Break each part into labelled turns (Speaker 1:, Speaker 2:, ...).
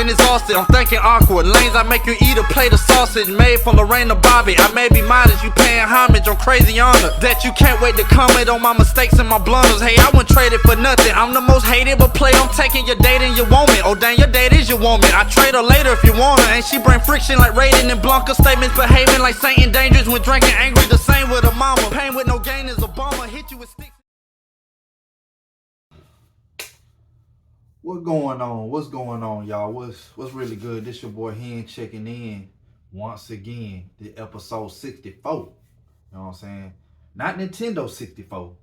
Speaker 1: brain exhausted, I'm thinking awkward. Lanes I make you eat a plate of sausage made from Lorraine and Bobby. I may be modest, you paying homage on crazy honor. That you can't wait to comment on my mistakes and my blunders. Hey, I wouldn't trade it for nothing. I'm the most hated, but play I'm taking your date and your woman. Oh dang, your date is your woman. I trade her later if you want her. And she bring friction like Raiden and Blanca. Statements behaving like Saint and dangerous when drinking angry. The same with a mama. Pain with no gain is a bomber. Hit you with sticks.
Speaker 2: What's going on? What's going on, y'all? What's really good? This your boy Hen checking in once again. The episode 64. You know what I'm saying? Not Nintendo 64.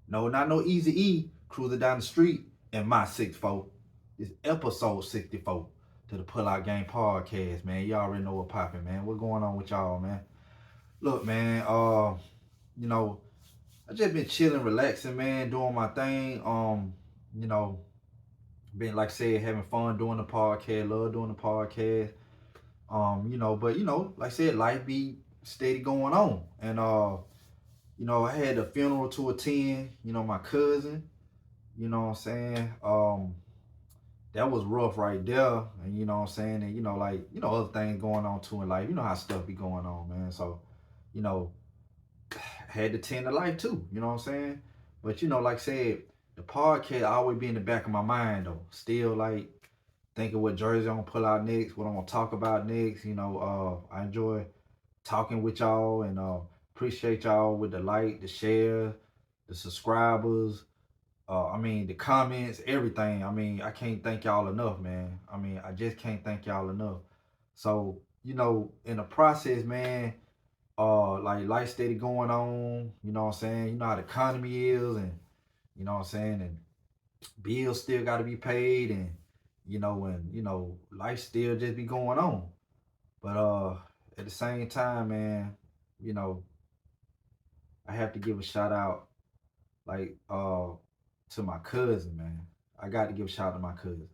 Speaker 2: No, not no Easy E cruising down the street in my 64. It's episode 64 to the Pull Out Game podcast, man. Y'all already know what popping, man. What's going on with y'all, man? Look, man, you know, I just been chilling, relaxing, man, doing my thing. You know, been like I said, having fun doing the podcast, love doing the podcast. You know, but you know, like I said, life be steady going on. And you know, I had a funeral to attend, you know, my cousin, you know what I'm saying? That was rough right there. And you know what I'm saying? And you know, like, you know, other things going on too in life. You know how stuff be going on, man. So, you know, had to tend to life too, you know what I'm saying? But you know, like I said, the podcast always be in the back of my mind though. Still like thinking what jersey I'm gonna pull out next, what I'm gonna talk about next. You know, I enjoy talking with y'all and appreciate y'all with the like, the share, the subscribers, I mean the comments, everything. I mean, I can't thank y'all enough, man. I mean, I just can't thank y'all enough. So, you know, in the process, man, like life steady going on, you know what I'm saying? You know how the economy is, and you know what I'm saying, and bills still gotta be paid, and you know, life still just be going on. But at the same time, man, you know, I have to give a shout out like to my cousin, man. I got to give a shout out to my cousin.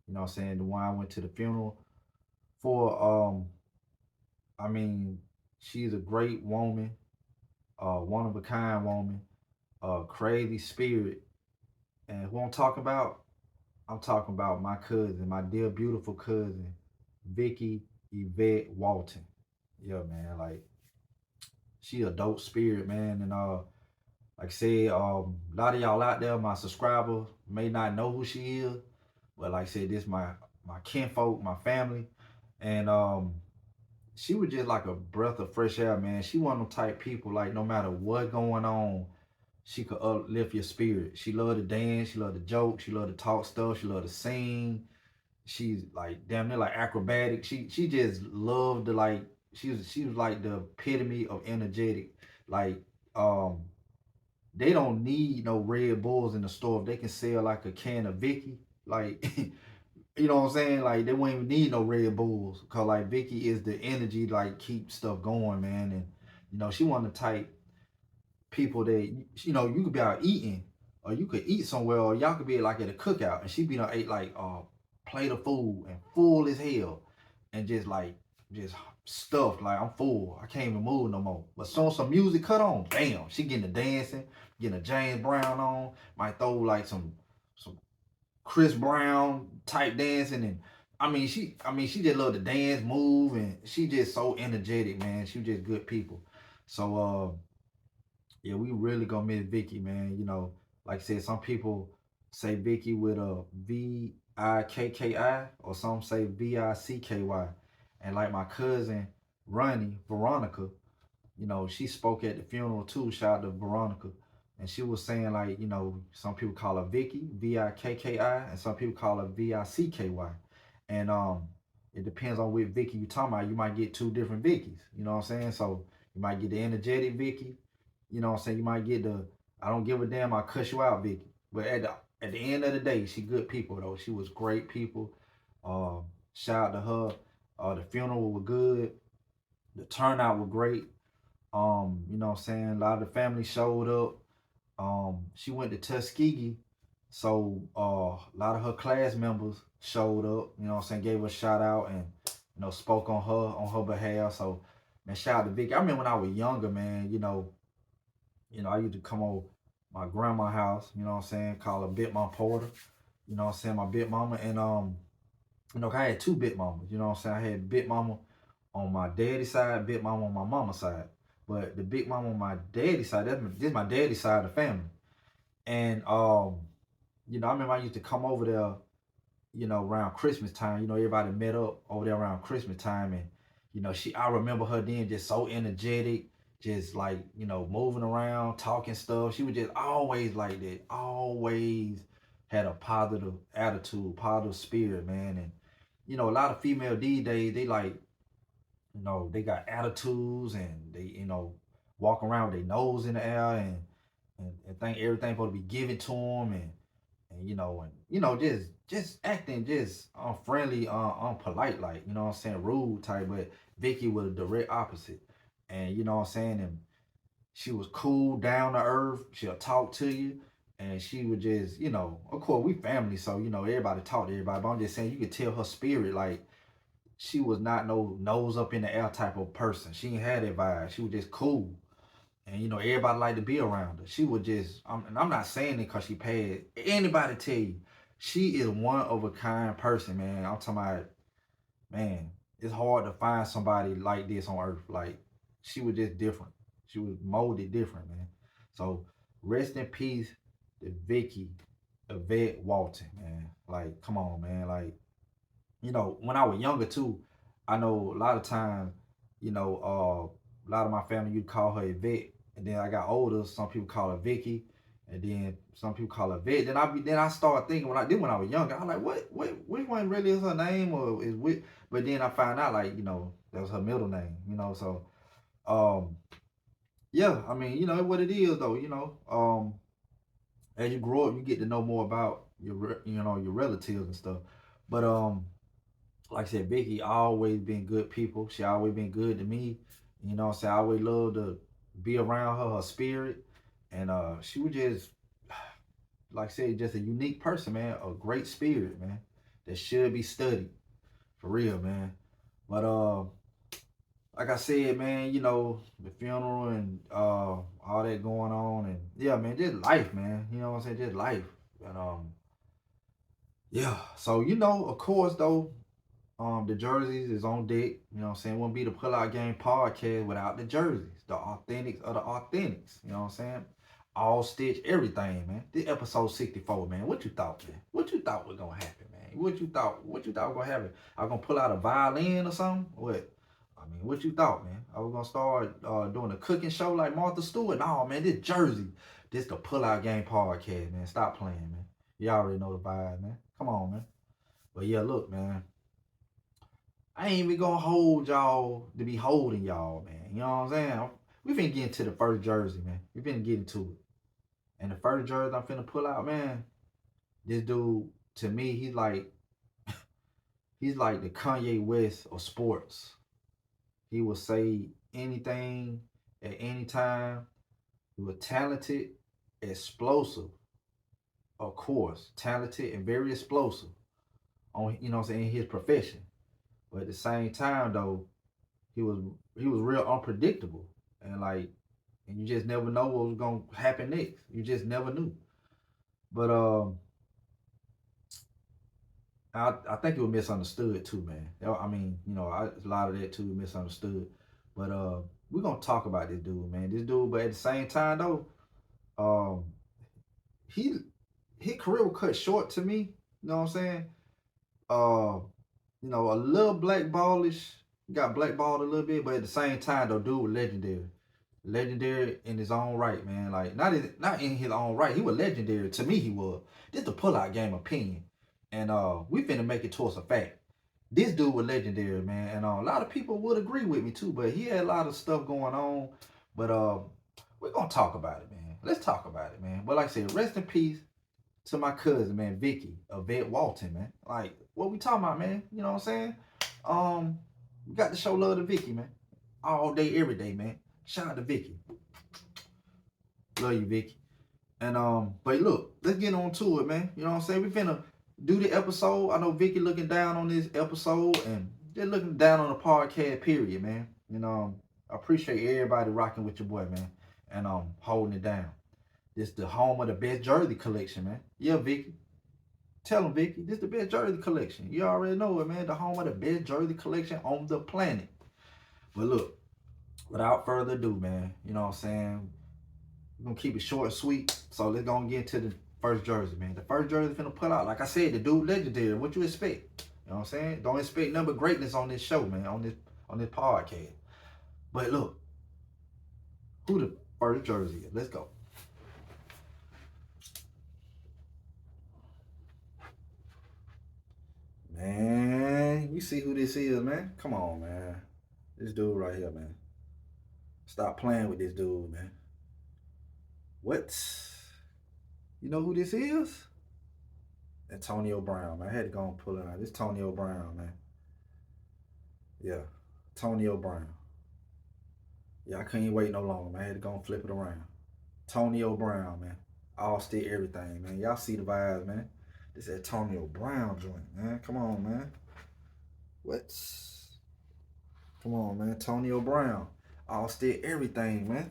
Speaker 2: You know what I'm saying? The one I went to the funeral for. I mean, she's a great woman, one of a kind woman, crazy spirit. And who I'm talking about? I'm talking about my cousin, my dear beautiful cousin, Vicky Yvette Walton. Yeah, man, like she a dope spirit, man. And like I said, a lot of y'all out there, my subscribers, may not know who she is, but like I said, this my kinfolk, my family, and she was just like a breath of fresh air, man. She one of them type people, like no matter what going on, she could uplift your spirit. She loved to dance, she loved to joke, she loved to talk stuff, she loved to sing. She's like damn near like acrobatic. She just loved to like she was like the epitome of energetic. Like um they don't need no Red Bulls in the store if they can sell like a can of Vicky. Like you know what I'm saying? Like they won't even need no Red Bulls. Cause like Vicky is the energy like keep stuff going, man. And you know, she one of the type people that you know you could be out eating or you could eat somewhere or y'all could be like at a cookout and she be done ate like a plate of food and full as hell and just stuffed like I'm full. I can't even move no more. But soon some music cut on, bam, she getting the dancing, getting a James Brown on, might throw like some Chris Brown type dancing and I mean she just love to dance, move, and she just so energetic, man. She just good people. So yeah, we really gonna miss Vicky, man. You know, like I said, some people say Vicky with a Vikki, or some say Vicky. And like my cousin Ronnie, Veronica, you know, she spoke at the funeral too. Shout out to Veronica. And she was saying like, you know, some people call her Vicky, Vikki, and some people call her Vicky. And it depends on which Vicky you talking about. You might get two different Vickies. You know what I'm saying? So you might get the energetic Vicky. You know what I'm saying? You might get the I don't give a damn, I'll cuss you out, Vicky. But at the end of the day, she good people though. She was great people. Shout out to her. The funeral was good. The turnout was great. You know what I'm saying? A lot of the family showed up. She went to Tuskegee, so a lot of her class members showed up. You know what I'm saying? Gave her a shout out and you know spoke on her behalf. So man, shout out to Vicky. I remember when I was younger, man. I used to come over my grandma's house. You know what I'm saying? Call her Big Mom Porter. You know what I'm saying? My big mama and You know, I had two big mamas. You know what I'm saying? I had big mama on my daddy's side, big mama on my mama's side. But the big mama on my daddy's side, this is my daddy's side of the family. And you know, I remember I used to come over there, you know, around Christmas time. You know, everybody met up over there around Christmas time, and you know, I remember her then just so energetic, just like, you know, moving around, talking stuff. She was just always like that, always had a positive attitude, positive spirit, man. And you know, a lot of female these days, they like, you know, they got attitudes and they, you know, walk around with their nose in the air and think everything supposed to be given to them and you know just acting just unfriendly, unpolite, like, you know what I'm saying, rude type. But Vicky was a direct opposite, and you know what I'm saying, and she was cool, down to earth. She'll talk to you, and she would just, you know, of course we family, so you know everybody talk to everybody. But I'm just saying, you could tell her spirit, like she was not no nose up in the air type of person. She ain't had that vibe. She was just cool. And you know, everybody liked to be around her. She was just, and I'm not saying it because she paid. Anybody tell you, she is one of a kind person, man. I'm talking about, man, it's hard to find somebody like this on earth. Like, she was just different. She was molded different, man. So, rest in peace to Vicky Yvette Walton, man. Like, come on, man. Like, you know, when I was younger too, I know a lot of times, you know, a lot of my family you'd call her Yvette, and then I got older, some people call her Vicky, and then some people call her Vet. Then I started thinking when I was younger, I'm like, which one really is her name or is which? But then I found out, like, you know, that was her middle name, you know. So um yeah, I mean, you know what it is though, you know. As you grow up, you get to know more about you know, your relatives and stuff. But like I said, Vicky always been good people. She always been good to me. You know what I'm saying? I always loved to be around her, her spirit. And she was just, like I said, just a unique person, man. A great spirit, man. That should be studied. For real, man. But like I said, man, you know, the funeral and all that going on, and yeah, man, just life, man. You know what I'm saying? Just life. And yeah. So, you know, of course though, the jerseys is on deck. You know what I'm saying? Wouldn't be the Pull Out Game podcast without the jerseys. The authentics of the authentics. You know what I'm saying? All stitch, everything, man. This episode 64, man. What you thought, man? What you thought was gonna happen, man? What you thought was gonna happen? I was gonna pull out a violin or something? What? I mean, what you thought, man? I was gonna start doing a cooking show like Martha Stewart? No, man, this jersey. This the Pull Out Game podcast, man. Stop playing, man. You already know the vibe, man. Come on, man. But yeah, look, man. I ain't even gonna hold y'all to be holding y'all, man. You know what I'm saying? We finna get into the first jersey, man. We finna get into it. And the first jersey I'm finna pull out, man, this dude, to me, he's like the Kanye West of sports. He will say anything at any time. He was talented, explosive, of course. Talented and very explosive on, you know what I'm saying, in his profession. But at the same time though, he was he was real unpredictable, and like, and you just never know what was gonna happen next. You just never knew. But I think it was misunderstood too, man. I mean, you know, a lot of that too misunderstood. But we're gonna talk about this dude, man. This dude, but at the same time though, um, he his career was cut short to me. You know what I'm saying? Uh, you know, a little blackballish. Got blackballed a little bit, but at the same time though, dude was legendary. Legendary in his own right, man. Like not in his own right. He was legendary. To me, he was. This the Pull Out Game opinion. And we finna make it towards a fact. This dude was legendary, man. And a lot of people would agree with me too, but he had a lot of stuff going on. But we're gonna talk about it, man. Let's talk about it, man. But like I said, rest in peace to my cousin, man, Vicky, Yvette Walton, man. Like, what we talking about, man? You know what I'm saying? We got to show love to Vicky, man. All day, every day, man. Shout out to Vicky. Love you, Vicky. And but look, let's get on to it, man. You know what I'm saying? We finna do the episode. I know Vicky looking down on this episode and just looking down on the podcast, period, man. You know, I appreciate everybody rocking with your boy, man. And holding it down. This the home of the best jersey collection, man. Yeah, Vicky. Tell them, Vicky, this is the best jersey collection. You already know it, man. The home of the best jersey collection on the planet. But look, without further ado, man, you know what I'm saying? We're going to keep it short and sweet. So let's go and get to the first jersey, man. The first jersey finna pull out. Like I said, the dude legendary. What you expect? You know what I'm saying? Don't expect nothing but greatness on this show, man, on this podcast. But look, who the first jersey is? Let's go. Man, you see who this is, man? Come on, man. This dude right here, man. Stop playing with this dude, man. What? You know who this is? Antonio Brown, man. I had to go and pull it out. This Antonio Brown, man. Yeah, Antonio Brown. Yeah, I couldn't wait no longer, man. I had to go and flip it around. Antonio Brown, man. All stick everything, man. Y'all see the vibes, man. This Antonio Brown joint, man. Come on, man. What? Come on, man. Antonio Brown. All stick everything, man.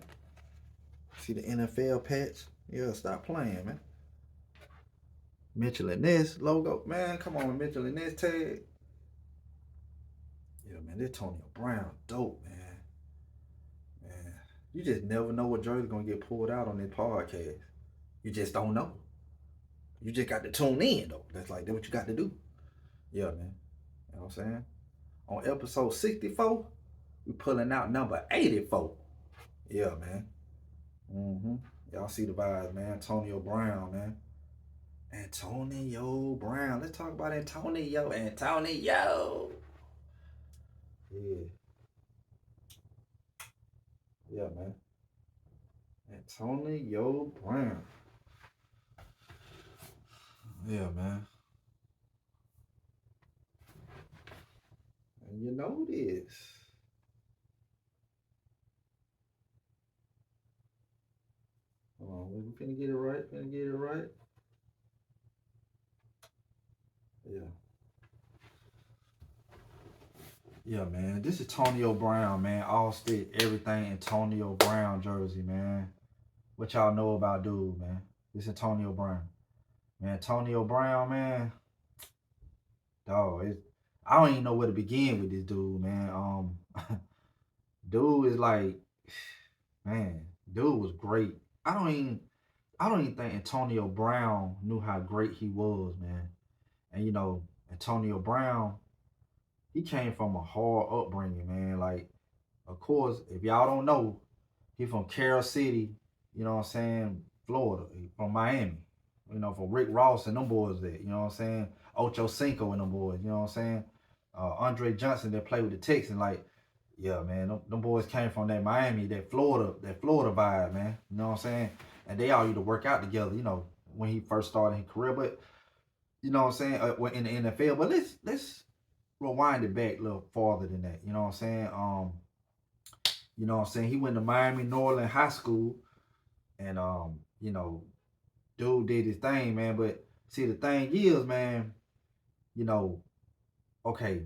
Speaker 2: See the NFL patch? Yeah, stop playing, man. Mitchell and Ness logo. Man, come on, Mitchell and Ness tag. Yeah, man, this Antonio Brown dope, man. Man, you just never know what jersey's gonna get pulled out on this podcast. You just don't know. You just got to tune in, though. That's what you got to do. Yeah, man. You know what I'm saying? On episode 64, we pulling out number 84. Yeah, man. Y'all see the vibes, man. Antonio Brown, man. Antonio Brown. Let's talk about Antonio. Antonio. Yeah. Yeah, man. Antonio Brown. Yeah, man. And you know this. Hold on, we finna get it right. Yeah. Yeah, man. This is Antonio Brown, man. All stick, everything Antonio Brown jersey, man. What y'all know about dude, man? This is Antonio Brown. Man, Antonio Brown, man. Dog, I don't even know where to begin with this dude, man. Dude is like, man, dude was great. I don't even think Antonio Brown knew how great he was, man. And you know, Antonio Brown, he came from a hard upbringing, man. Like, of course, if y'all don't know, he from Carol City, you know what I'm saying, Florida, from Miami. You know, from Rick Ross and them boys there, you know what I'm saying? Ocho Cinco and them boys, you know what I'm saying? Andre Johnson that played with the Texans, like, yeah, man, them boys came from that Miami, that Florida vibe, man. You know what I'm saying? And they all used to work out together, you know, when he first started his career. But you know what I'm saying? In the NFL. But let's rewind it back a little farther than that. You know what I'm saying? You know what I'm saying? He went to Miami Norland High School, and you know, dude did his thing, man. But see, the thing is, man, you know, okay,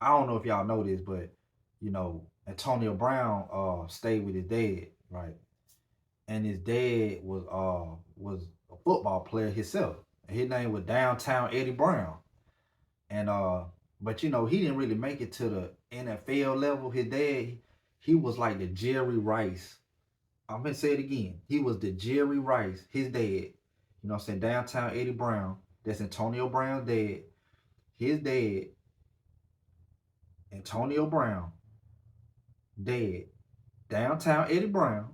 Speaker 2: I don't know if y'all know this, but you know, Antonio Brown stayed with his dad, right? And his dad was a football player himself. His name was Downtown Eddie Brown. And but you know, he didn't really make it to the NFL level. His dad, he was like the Jerry Rice. I'm gonna say it again. He was the Jerry Rice, his dad. You know what I'm saying? Downtown Eddie Brown. That's Antonio Brown's dad. His dad, Antonio Brown, dad, Downtown Eddie Brown,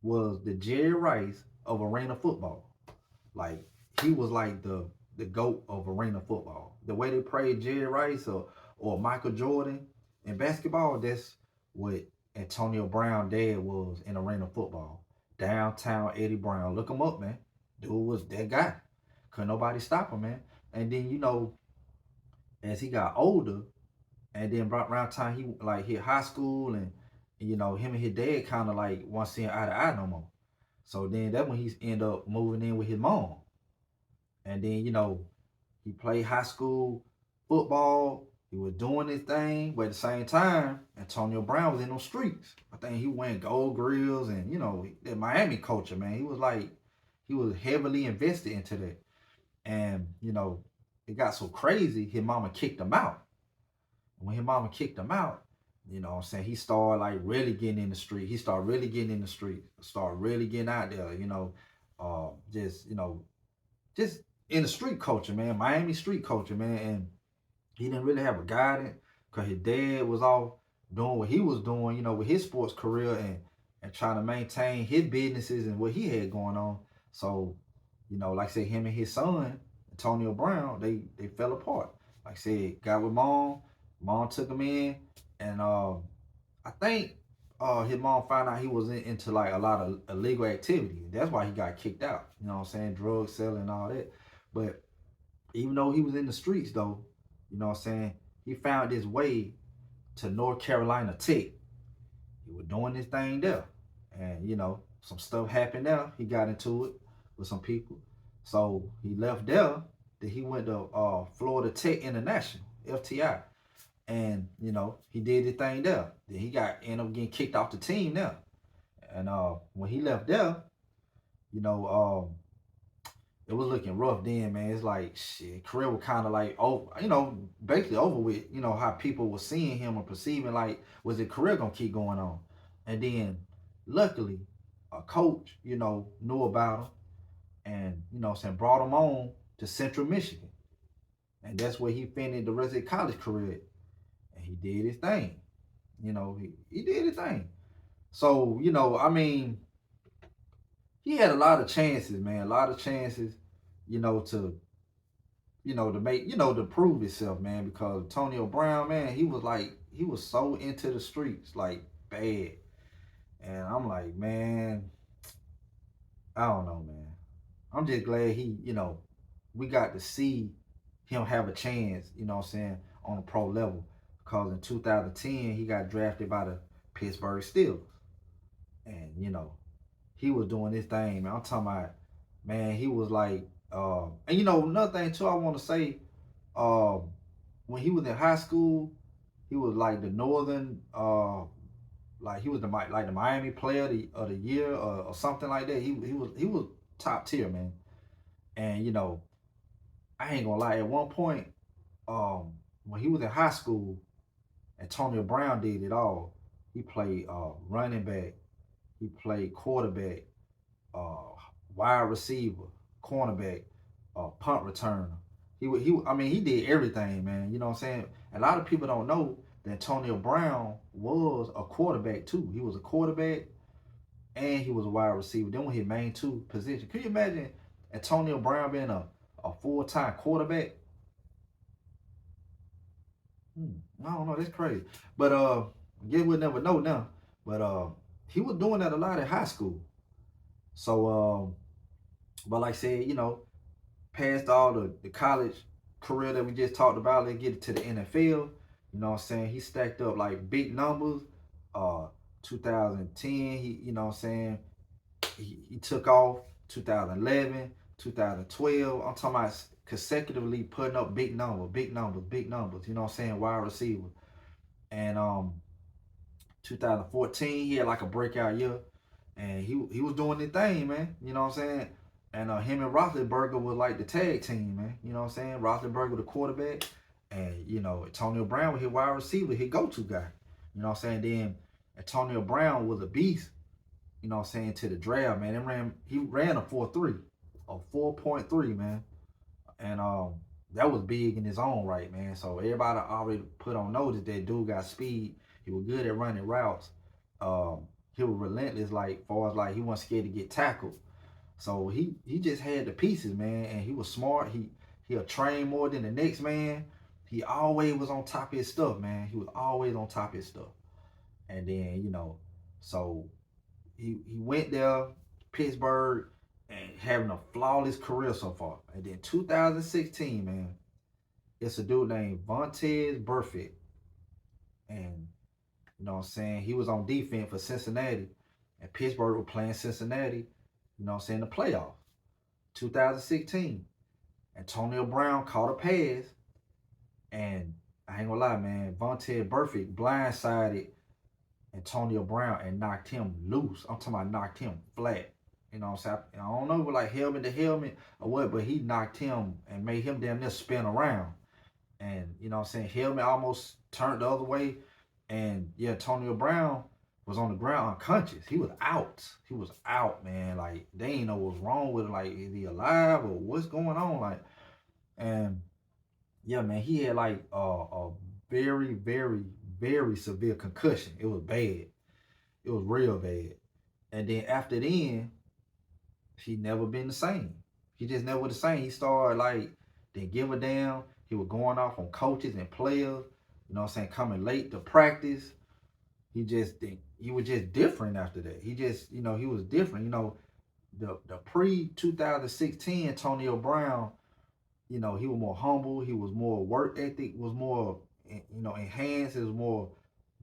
Speaker 2: was the Jerry Rice of arena football. Like, he was like the GOAT of arena football. The way they played Jerry Rice or Michael Jordan in basketball, that's what Antonio Brown dad was in arena football. Downtown Eddie Brown. Look him up, man. Dude was that guy. Couldn't nobody stop him, man. And then, you know, as he got older, and then around time he like hit high school, and you know, him and his dad kind of like wasn't seeing eye to eye no more. So then that's when he ended up moving in with his mom. And then, you know, he played high school football. He was doing his thing, but at the same time, Antonio Brown was in those streets. I think he went Gold Grills and, you know, that Miami culture, man. He was heavily invested into that. And, you know, it got so crazy, his mama kicked him out. When his mama kicked him out, you know what I'm saying, he started like really getting in the street. He started really getting in the street, started really getting out there, just, just in the street culture, man, Miami street culture, man. And he didn't really have a guidance because his dad was off doing what he was doing, with his sports career and trying to maintain his businesses and what he had going on. So, like I said, him and his son, Antonio Brown, they fell apart. Like I said, got with mom took him in, and I think his mom found out he was into like a lot of illegal activity. That's why he got kicked out. You know what I'm saying? Drug selling and all that. But even though he was in the streets though, you know what I'm saying, he found his way to North Carolina Tech. He was doing this thing there. And some stuff happened there. He got into it with some people. So he left there. Then he went to Florida Tech International, FTI. And, he did his thing there. Then he ended up getting kicked off the team there. And when he left there, it was looking rough then, man. It's like, shit, career was kind of like, basically over with, how people were seeing him or perceiving, like, was his career going to keep going on? And then, luckily, a coach, knew about him and, brought him on to Central Michigan. And that's where he finished the rest of his college career. And he did his thing. He did his thing. So, he had a lot of chances, man. A lot of chances, to make, to prove himself, man. Because Antonio Brown, man, he was so into the streets, like bad. And I'm like, man, I don't know, man. I'm just glad we got to see him have a chance, on a pro level. Because in 2010, he got drafted by the Pittsburgh Steelers. And, he was doing this thing, man. I'm talking about, man, he was like, and another thing too, I want to say, when he was in high school, he was like the Northern, like he was the Miami Player of the Year or something like that. He was top tier, man. And I ain't gonna lie, at one point, when he was in high school, Antonio Brown did it all. He played running back. He played quarterback, wide receiver, cornerback, punt returner. He did everything, man. You know what I'm saying? A lot of people don't know that Antonio Brown was a quarterback too. He was a quarterback and he was a wide receiver. Then with his main two positions. Can you imagine Antonio Brown being a full-time quarterback? I don't know, that's crazy. But guess we'll never know now. But he was doing that a lot in high school. So but like I said, past all the college career that we just talked about, let's get it to the NFL. You know what I'm saying? He stacked up like big numbers. 2010, he took off. 2011, 2012. I'm talking about consecutively putting up big numbers. You know what I'm saying? Wide receiver. And 2014, he had like a breakout year. And he was doing the thing, man. You know what I'm saying? And him and Roethlisberger was like the tag team, man. You know what I'm saying? Roethlisberger the quarterback. And, Antonio Brown was his wide receiver, his go-to guy. You know what I'm saying? Then Antonio Brown was a beast, you know what I'm saying, to the draft, man. He ran a 4.3, a 4.3, man. And that was big in his own right, man. So everybody already put on notice that dude got speed. He was good at running routes. He was relentless, like far as like he wasn't scared to get tackled. So he just had the pieces, man, and he was smart. He'll train more than the next man. He always was on top of his stuff, man. He was always on top of his stuff. And then, so he went there, Pittsburgh, and having a flawless career so far. And then 2016, man, it's a dude named Vontaze Burfict. And, you know what I'm saying, he was on defense for Cincinnati. And Pittsburgh were playing Cincinnati, you know what I'm saying, the playoffs. 2016. Antonio Brown caught a pass. And I ain't gonna lie, man, Vontaze Burfict blindsided Antonio Brown and knocked him loose. I'm talking about knocked him flat. You know what I'm saying? I don't know, like helmet to helmet or what, but he knocked him and made him damn near spin around. And you know what I'm saying, helmet almost turned the other way. And yeah, Antonio Brown was on the ground unconscious. He was out. He was out, man. Like they ain't know what's wrong with him. Like, is he alive or what's going on? Like, and yeah, man, he had like a very, very, very severe concussion. It was bad. It was real bad. And then after then, he never been the same. He just never the same. He started like didn't give a damn. He was going off on coaches and players. You know what I'm saying? Coming late to practice. He was just different after that. He just, he was different. The pre 2016 Antonio Brown, he was more humble. He was more work ethic was more, enhanced. It was more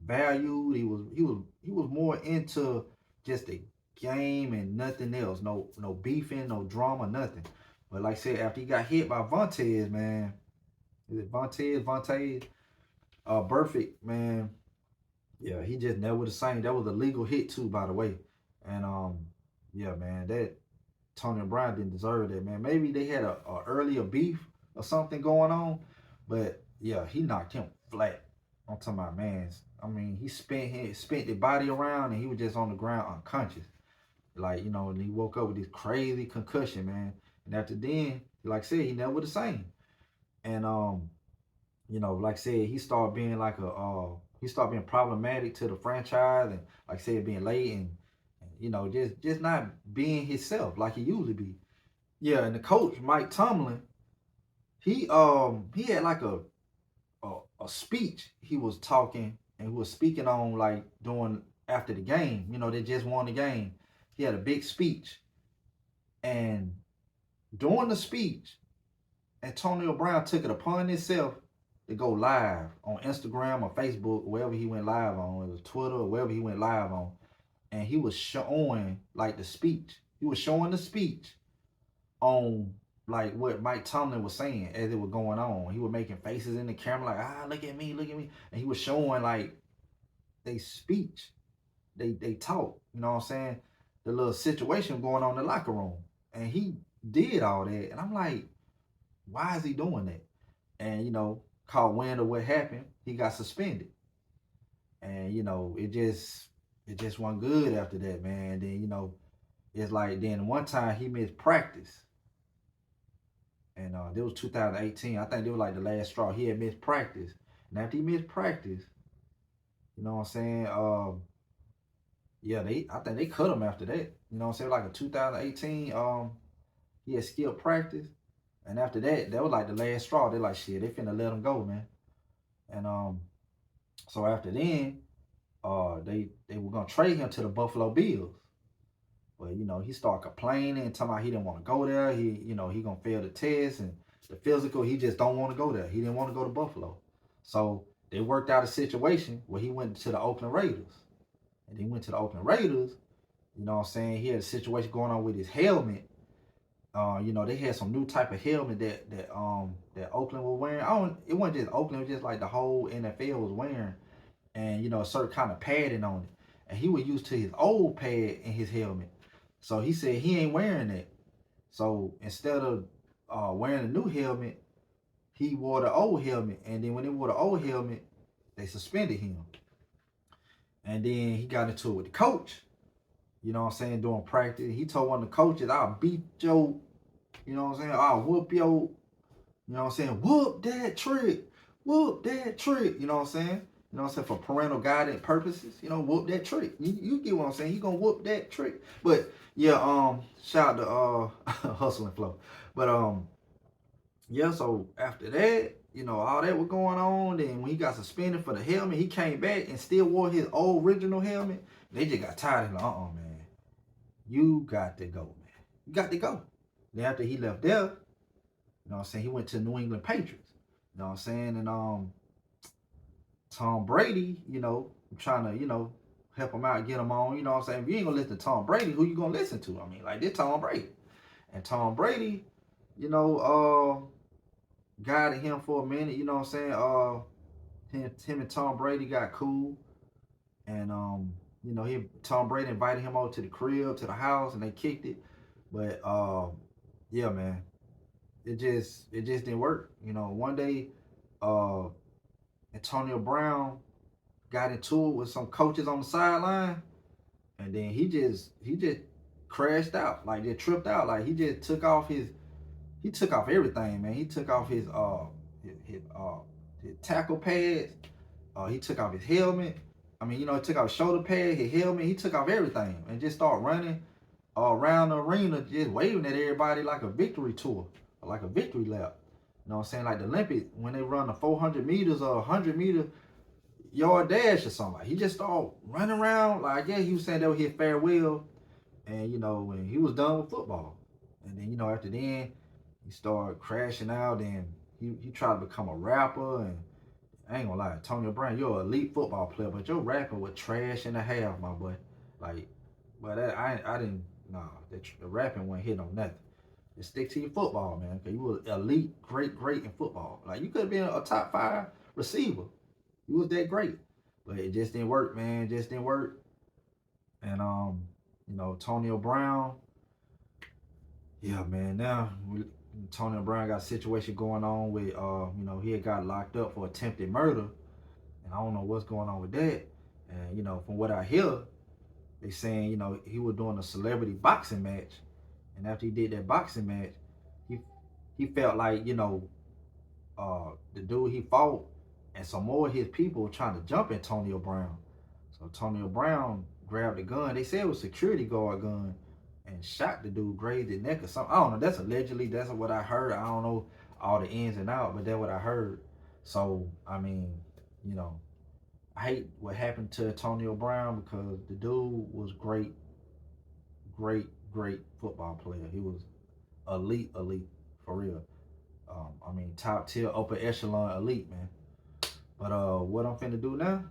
Speaker 2: valued. He was more into just the game and nothing else. No beefing, no drama, nothing. But like I said, after he got hit by Vontaze, man, is it Vontaze, Burfict, man. Yeah, he just never the same. That was a legal hit too, by the way. And yeah, man, that Tony Brown didn't deserve that, man. Maybe they had a earlier beef or something going on, but yeah, he knocked him flat. I'm talking about, man. I mean, he spent the body around and he was just on the ground unconscious. Like, and he woke up with this crazy concussion, man. And after then, like I said, he never the same. And like I said, he started being like he started being problematic to the franchise, and like I said, being late and just not being himself like he usually be. Yeah, and the coach Mike Tomlin, he had like a speech he was talking and he was speaking on like during after the game. They just won the game. He had a big speech, and during the speech, Antonio Brown took it upon himself to go live on Instagram or Facebook, wherever he went live on. It was Twitter or wherever he went live on. And he was showing like the speech. He was showing the speech on like what Mike Tomlin was saying as it was going on. He was making faces in the camera like, look at me, look at me. And he was showing like they speech. They talk, you know what I'm saying? The little situation going on in the locker room. And he did all that. And I'm like, why is he doing that? And, caught wind of what happened. He got suspended. And, it just wasn't good after that, man. Then, it's like then one time he missed practice. And it was 2018. I think it was like the last straw. He had missed practice. And after he missed practice, you know what I'm saying? Yeah, I think they cut him after that. You know what I'm saying? Like a 2018, he had skipped practice. And after that, that was like the last straw. They're like, shit, they finna let him go, man. And so after then, they were gonna trade him to the Buffalo Bills. But he started complaining, talking about he didn't want to go there. He gonna fail the test and the physical. He just don't want to go there. He didn't want to go to Buffalo. So they worked out a situation where he went to the Oakland Raiders. And he went to the Oakland Raiders. You know what I'm saying? He had a situation going on with his helmet. They had some new type of helmet that Oakland was wearing. It wasn't just Oakland, it was just like the whole NFL was wearing. And a certain kind of padding on it. And he was used to his old pad in his helmet. So he said he ain't wearing that. So instead of wearing a new helmet, he wore the old helmet. And then when he wore the old helmet, they suspended him. And then he got into it with the coach. You know what I'm saying? During practice, he told one of the coaches, "I'll beat your, I'll whoop your, you know what I'm saying? Whoop that trick. Whoop that trick." You know what I'm saying? You know what I'm saying? For parental guidance purposes, whoop that trick. You get what I'm saying? He gonna whoop that trick. But yeah, shout out to Hustle and Flow. But yeah, so after that, all that was going on. Then when he got suspended for the helmet, he came back and still wore his old original helmet. They just got tired of him. Like, man. You got to go, man. You got to go. Then after he left there, he went to New England Patriots. You know what I'm saying? And Tom Brady, trying to, help him out, get him on. You know what I'm saying? If you ain't gonna listen to Tom Brady, who you gonna listen to? I mean, like this Tom Brady. And Tom Brady, guided him for a minute, you know what I'm saying? Him and Tom Brady got cool. And Tom Brady invited him over to the crib, to the house, and they kicked it. But yeah, man, it just didn't work. One day, uh, Antonio Brown got into it with some coaches on the sideline, and then he just crashed out, like just tripped out, like he just took off everything, man. He took off his tackle pads. He took off his helmet. I mean, he took off his shoulder pad, his helmet. He took off everything and just started running around the arena, just waving at everybody like a victory tour, like a victory lap. You know what I'm saying? Like the Olympics, when they run the 400 meters or 100-meter yard dash or something. Like he just started running around. Like, yeah, he was saying that was his farewell. And, when he was done with football. And then, after then, he started crashing out. And he tried to become a rapper. And I ain't gonna lie, Antonio Brown, you're an elite football player, but your rapping was trash and a half, my boy. Like, but I didn't, nah, the rapping wasn't hitting on nothing. Just stick to your football, man, because you were elite, great in football. Like, you could have been a top 5 receiver. You was that great. But it just didn't work, man. It just didn't work. And, Antonio Brown, yeah, man, now Antonio Brown got a situation going on with, he had got locked up for attempted murder. And I don't know what's going on with that. And, from what I hear, they saying, he was doing a celebrity boxing match. And after he did that boxing match, he felt like, the dude he fought and some more of his people were trying to jump Antonio Brown. So Antonio Brown grabbed the gun. They said it was a security guard gun and shot the dude, grazed his neck or something. I don't know. That's allegedly. That's what I heard. I don't know all the ins and outs, but that's what I heard. So, I mean, I hate what happened to Antonio Brown because the dude was great football player. He was elite for real. Top tier, upper echelon elite, man. But what I'm finna do now?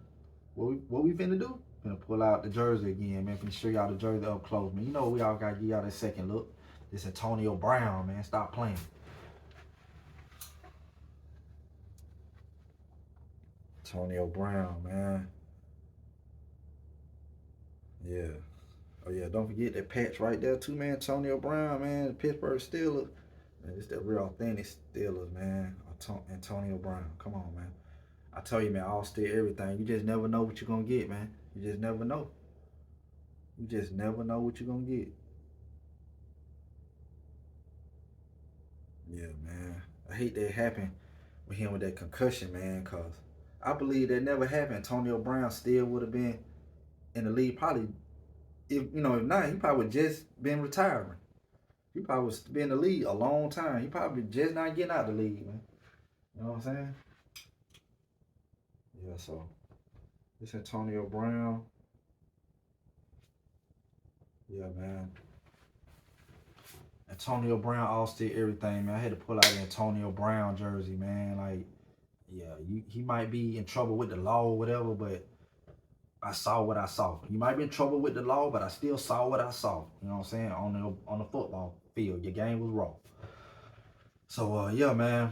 Speaker 2: What we finna do? Finna pull out the jersey again, man. Finna show y'all the jersey up close, man. We all gotta give y'all that second look. This Antonio Brown, man. Stop playing. Antonio Brown, man. Yeah. Oh yeah, don't forget that patch right there too, man. Antonio Brown, man. The Pittsburgh Steelers. Man, it's that real authentic Steelers, man. Antonio Brown. Come on, man. I tell you, man, all still everything. You just never know what you're gonna get, man. You just never know. You just never know what you're gonna get. Yeah, man. I hate that happened with him with that concussion, man, because I believe that never happened. Antonio Brown still would have been in the league. Probably, if not, he probably would just been retiring. He probably would be in the league a long time. He probably just not getting out of the league, man. You know what I'm saying? Yeah, so this Antonio Brown. Yeah, man. Antonio Brown all still everything, man. I had to pull out an Antonio Brown jersey, man. Like, yeah, he might be in trouble with the law or whatever, but I saw what I saw. You might be in trouble with the law, but I still saw what I saw. You know what I'm saying? On the football field, your game was raw. So yeah, man.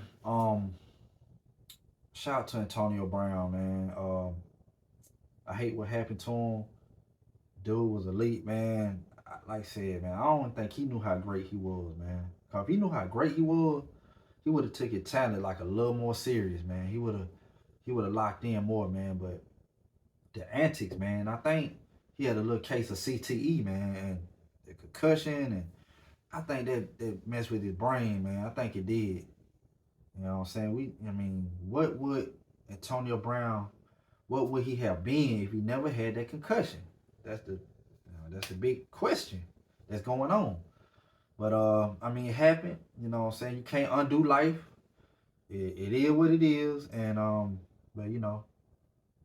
Speaker 2: Shout out to Antonio Brown, man. I hate what happened to him. Dude was elite, man. Like I said, man, I don't think he knew how great he was, man. Cause if he knew how great he would have took his talent like a little more serious, man. He would have locked in more, man. But the antics, man, I think he had a little case of CTE, man, and the concussion, and I think that messed with his brain, man. I think it did. You know what I'm saying? What would Antonio Brown, what would he have been if he never had that concussion? That's the big question that's going on. But it happened. You know what I'm saying? You can't undo life. It is what it is. And but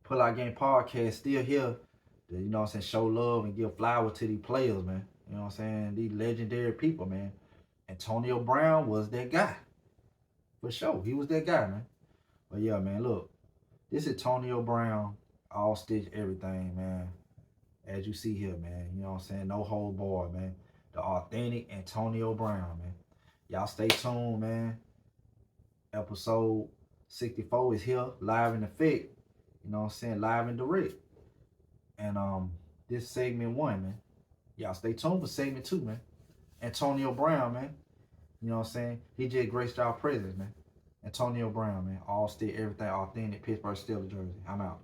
Speaker 2: Pull Out Game Podcast still here to, show love and give flowers to these players, man. You know what I'm saying? These legendary people, man. Antonio Brown was that guy. For sure. He was that guy, man. But yeah, man, look. This is Antonio Brown, all stitch everything, man. As you see here, man. You know what I'm saying? No hold barred, man. The authentic Antonio Brown, man. Y'all stay tuned, man. Episode 64 is here, live in effect. You know what I'm saying? Live and direct. And this segment 1, man. Y'all stay tuned for segment 2, man. Antonio Brown, man. You know what I'm saying? He just graced our presence, man. Antonio Brown, man. All still everything authentic. Pittsburgh Steelers jersey. I'm out.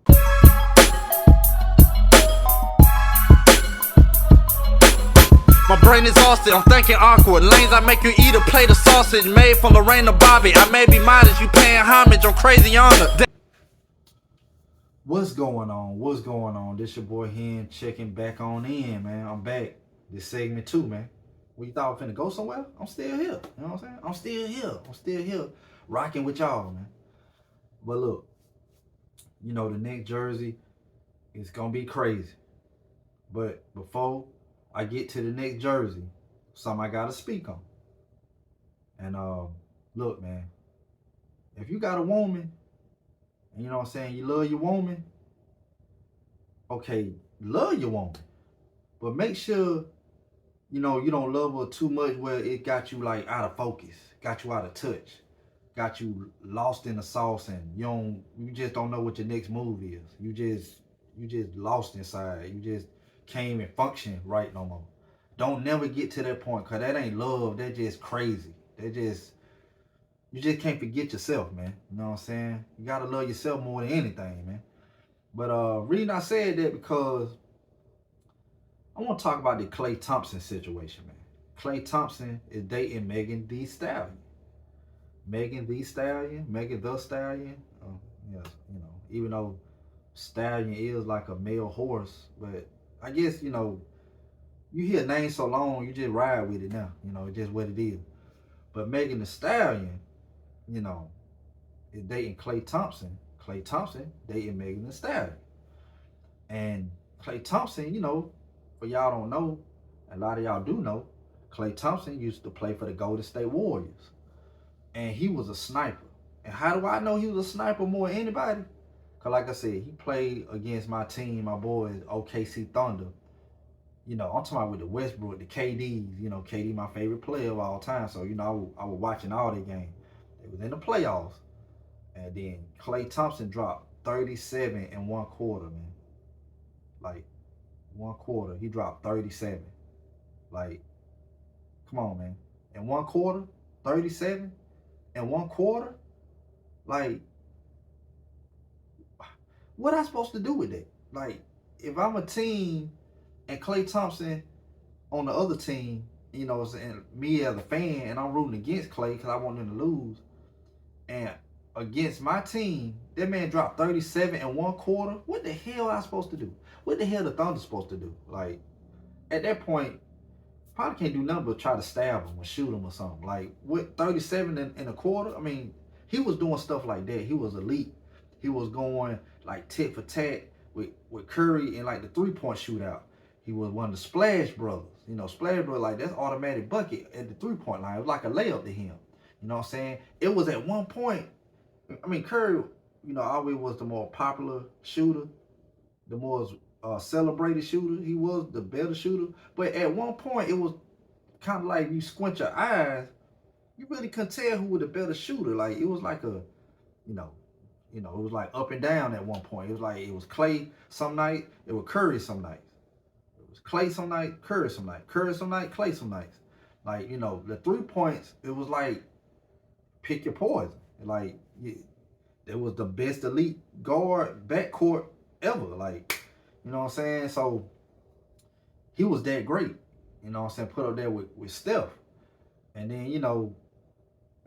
Speaker 1: My brain is exhausted, I'm thinking awkward. Lanes I make you eat a plate of sausage made from Lorraine Bobby. I may be modest, you paying homage on crazy honor.
Speaker 2: What's going on? What's going on? This your boy Hen checking back on in, man. I'm back. This segment 2, man. What you thought I was finna go somewhere? I'm still here. You know what I'm saying? I'm still here. I'm still here. Rocking with y'all, man. But look, you know, the next jersey is gonna be crazy. But before I get to the next jersey, something I gotta speak on. And look, man, if you got a woman, and you know what I'm saying, you love your woman, okay, love your woman. But make sure, you know, you don't love her too much where it got you like out of focus, got you out of touch, got you lost in the sauce, and you just don't know what your next move is. You just lost inside. You just can't even function right no more. Don't never get to that point, cause that ain't love. That's just crazy. You just can't forget yourself, man. You know what I'm saying? You gotta love yourself more than anything, man. But reason I said that because I want to talk about the Klay Thompson situation, man. Klay Thompson is dating Megan Thee Stallion. Megan Thee Stallion, Megan the Stallion. Yes, you know, even though Stallion is like a male horse, but I guess, you know, you hear a name so long, you just ride with it now. You know, it's just what it is. But Megan Thee Stallion, you know, is dating Klay Thompson. Klay Thompson dating Megan Thee Stallion. And Klay Thompson, you know, for y'all don't know, a lot of y'all do know, Klay Thompson used to play for the Golden State Warriors. And he was a sniper. And how do I know he was a sniper more than anybody? Because like I said, he played against my team, my boys, OKC Thunder. You know, I'm talking about with the Westbrook, the KDs. You know, KD my favorite player of all time. So, you know, I was watching all their games. It was in the playoffs. And then Klay Thompson dropped 37 in one quarter, man. Like, one quarter, he dropped 37. Like, come on, man. In one quarter, 37? In one quarter? Like, what am I supposed to do with that? Like, if I'm a team and Klay Thompson on the other team, you know, and me as a fan, and I'm rooting against Klay because I want him to lose, and against my team, that man dropped 37 in one quarter, what the hell am I supposed to do? What the hell the Thunder supposed to do? Like, at that point, probably can't do nothing but try to stab him or shoot him or something. Like, with 37 in a quarter, I mean, he was doing stuff like that. He was elite. He was going like tit for tat with Curry in like the 3-point shootout. He was one of the Splash Brothers. You know, Splash Brothers, like, that's automatic bucket at the 3-point line. It was like a layup to him. You know what I'm saying? It was at one point, I mean, Curry, you know, always was the more popular shooter, the more celebrated shooter. He was the better shooter. But at one point, it was kind of like you squint your eyes, you really couldn't tell who was the better shooter. Like, it was like a, you know, it was like up and down at one point. It was like, it was Klay some night, it was Curry some nights. It was Klay some night, Curry some night. Curry some night, Klay some nights. Like, you know, the 3 points, it was like, pick your poison. Like, it was the best elite guard backcourt ever. Like, you know what I'm saying? So, he was that great. You know what I'm saying? Put up there with Steph. And then, you know,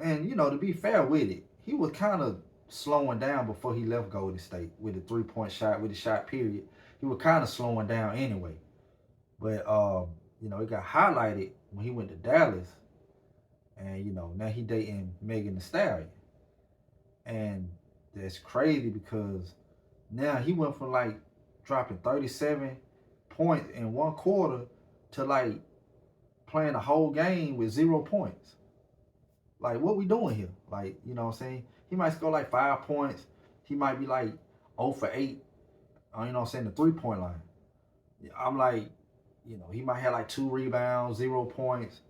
Speaker 2: and, you know, to be fair with it, he was kind of slowing down before he left Golden State with the 3-point shot, with the shot period. He was kind of slowing down anyway. But, you know, it got highlighted when he went to Dallas. And, you know, now he dating Megan Thee Stallion. And that's crazy because now he went from like dropping 37 points in one quarter to like playing the whole game with 0 points. Like, what we doing here? Like, you know what I'm saying? He might score like 5 points. He might be like 0 for 8. You know what I'm saying? The 3-point line. I'm like, you know, he might have like 2 rebounds, 0 points,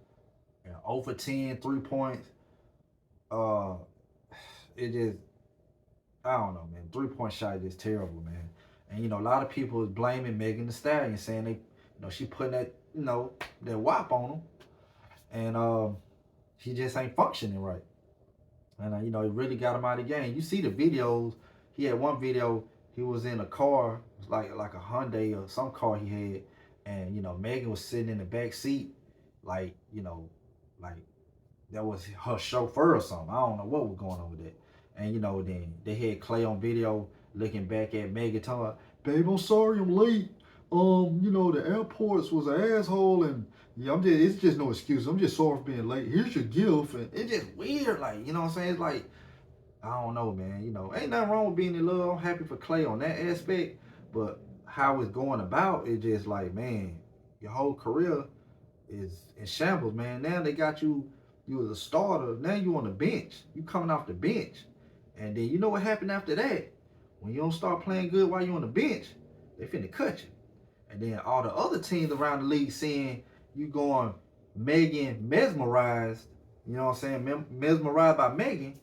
Speaker 2: 0 for 10, 3 points. It just, I don't know, man. 3-point shot is just terrible, man. And a lot of people is blaming Megan Thee Stallion, saying she putting that that WAP on him, and she just ain't functioning right. And it really got him out of the game. You see the videos. He had one video. He was in a car, like a Hyundai or some car he had, and Megan was sitting in the back seat, like like that was her chauffeur or something. I don't know what was going on with that. And then they had Clay on video looking back at Megan, talking about, "Babe, I'm sorry I'm late. The airports was an asshole, and yeah, it's just no excuse. I'm just sorry for being late. Here's your gift." And it's just weird, like, what I'm saying? It's like, I don't know, man. Ain't nothing wrong with being in love. I'm happy for Clay on that aspect, but how it's going about, it's just like, man, your whole career is in shambles, man. Now they got you was a starter. Now you on the bench. You coming off the bench. And then you know what happened after that? When you don't start playing good while you on the bench, they finna cut you. And then all the other teams around the league seeing you going Megan mesmerized, you know what I'm saying, mesmerized by Megan,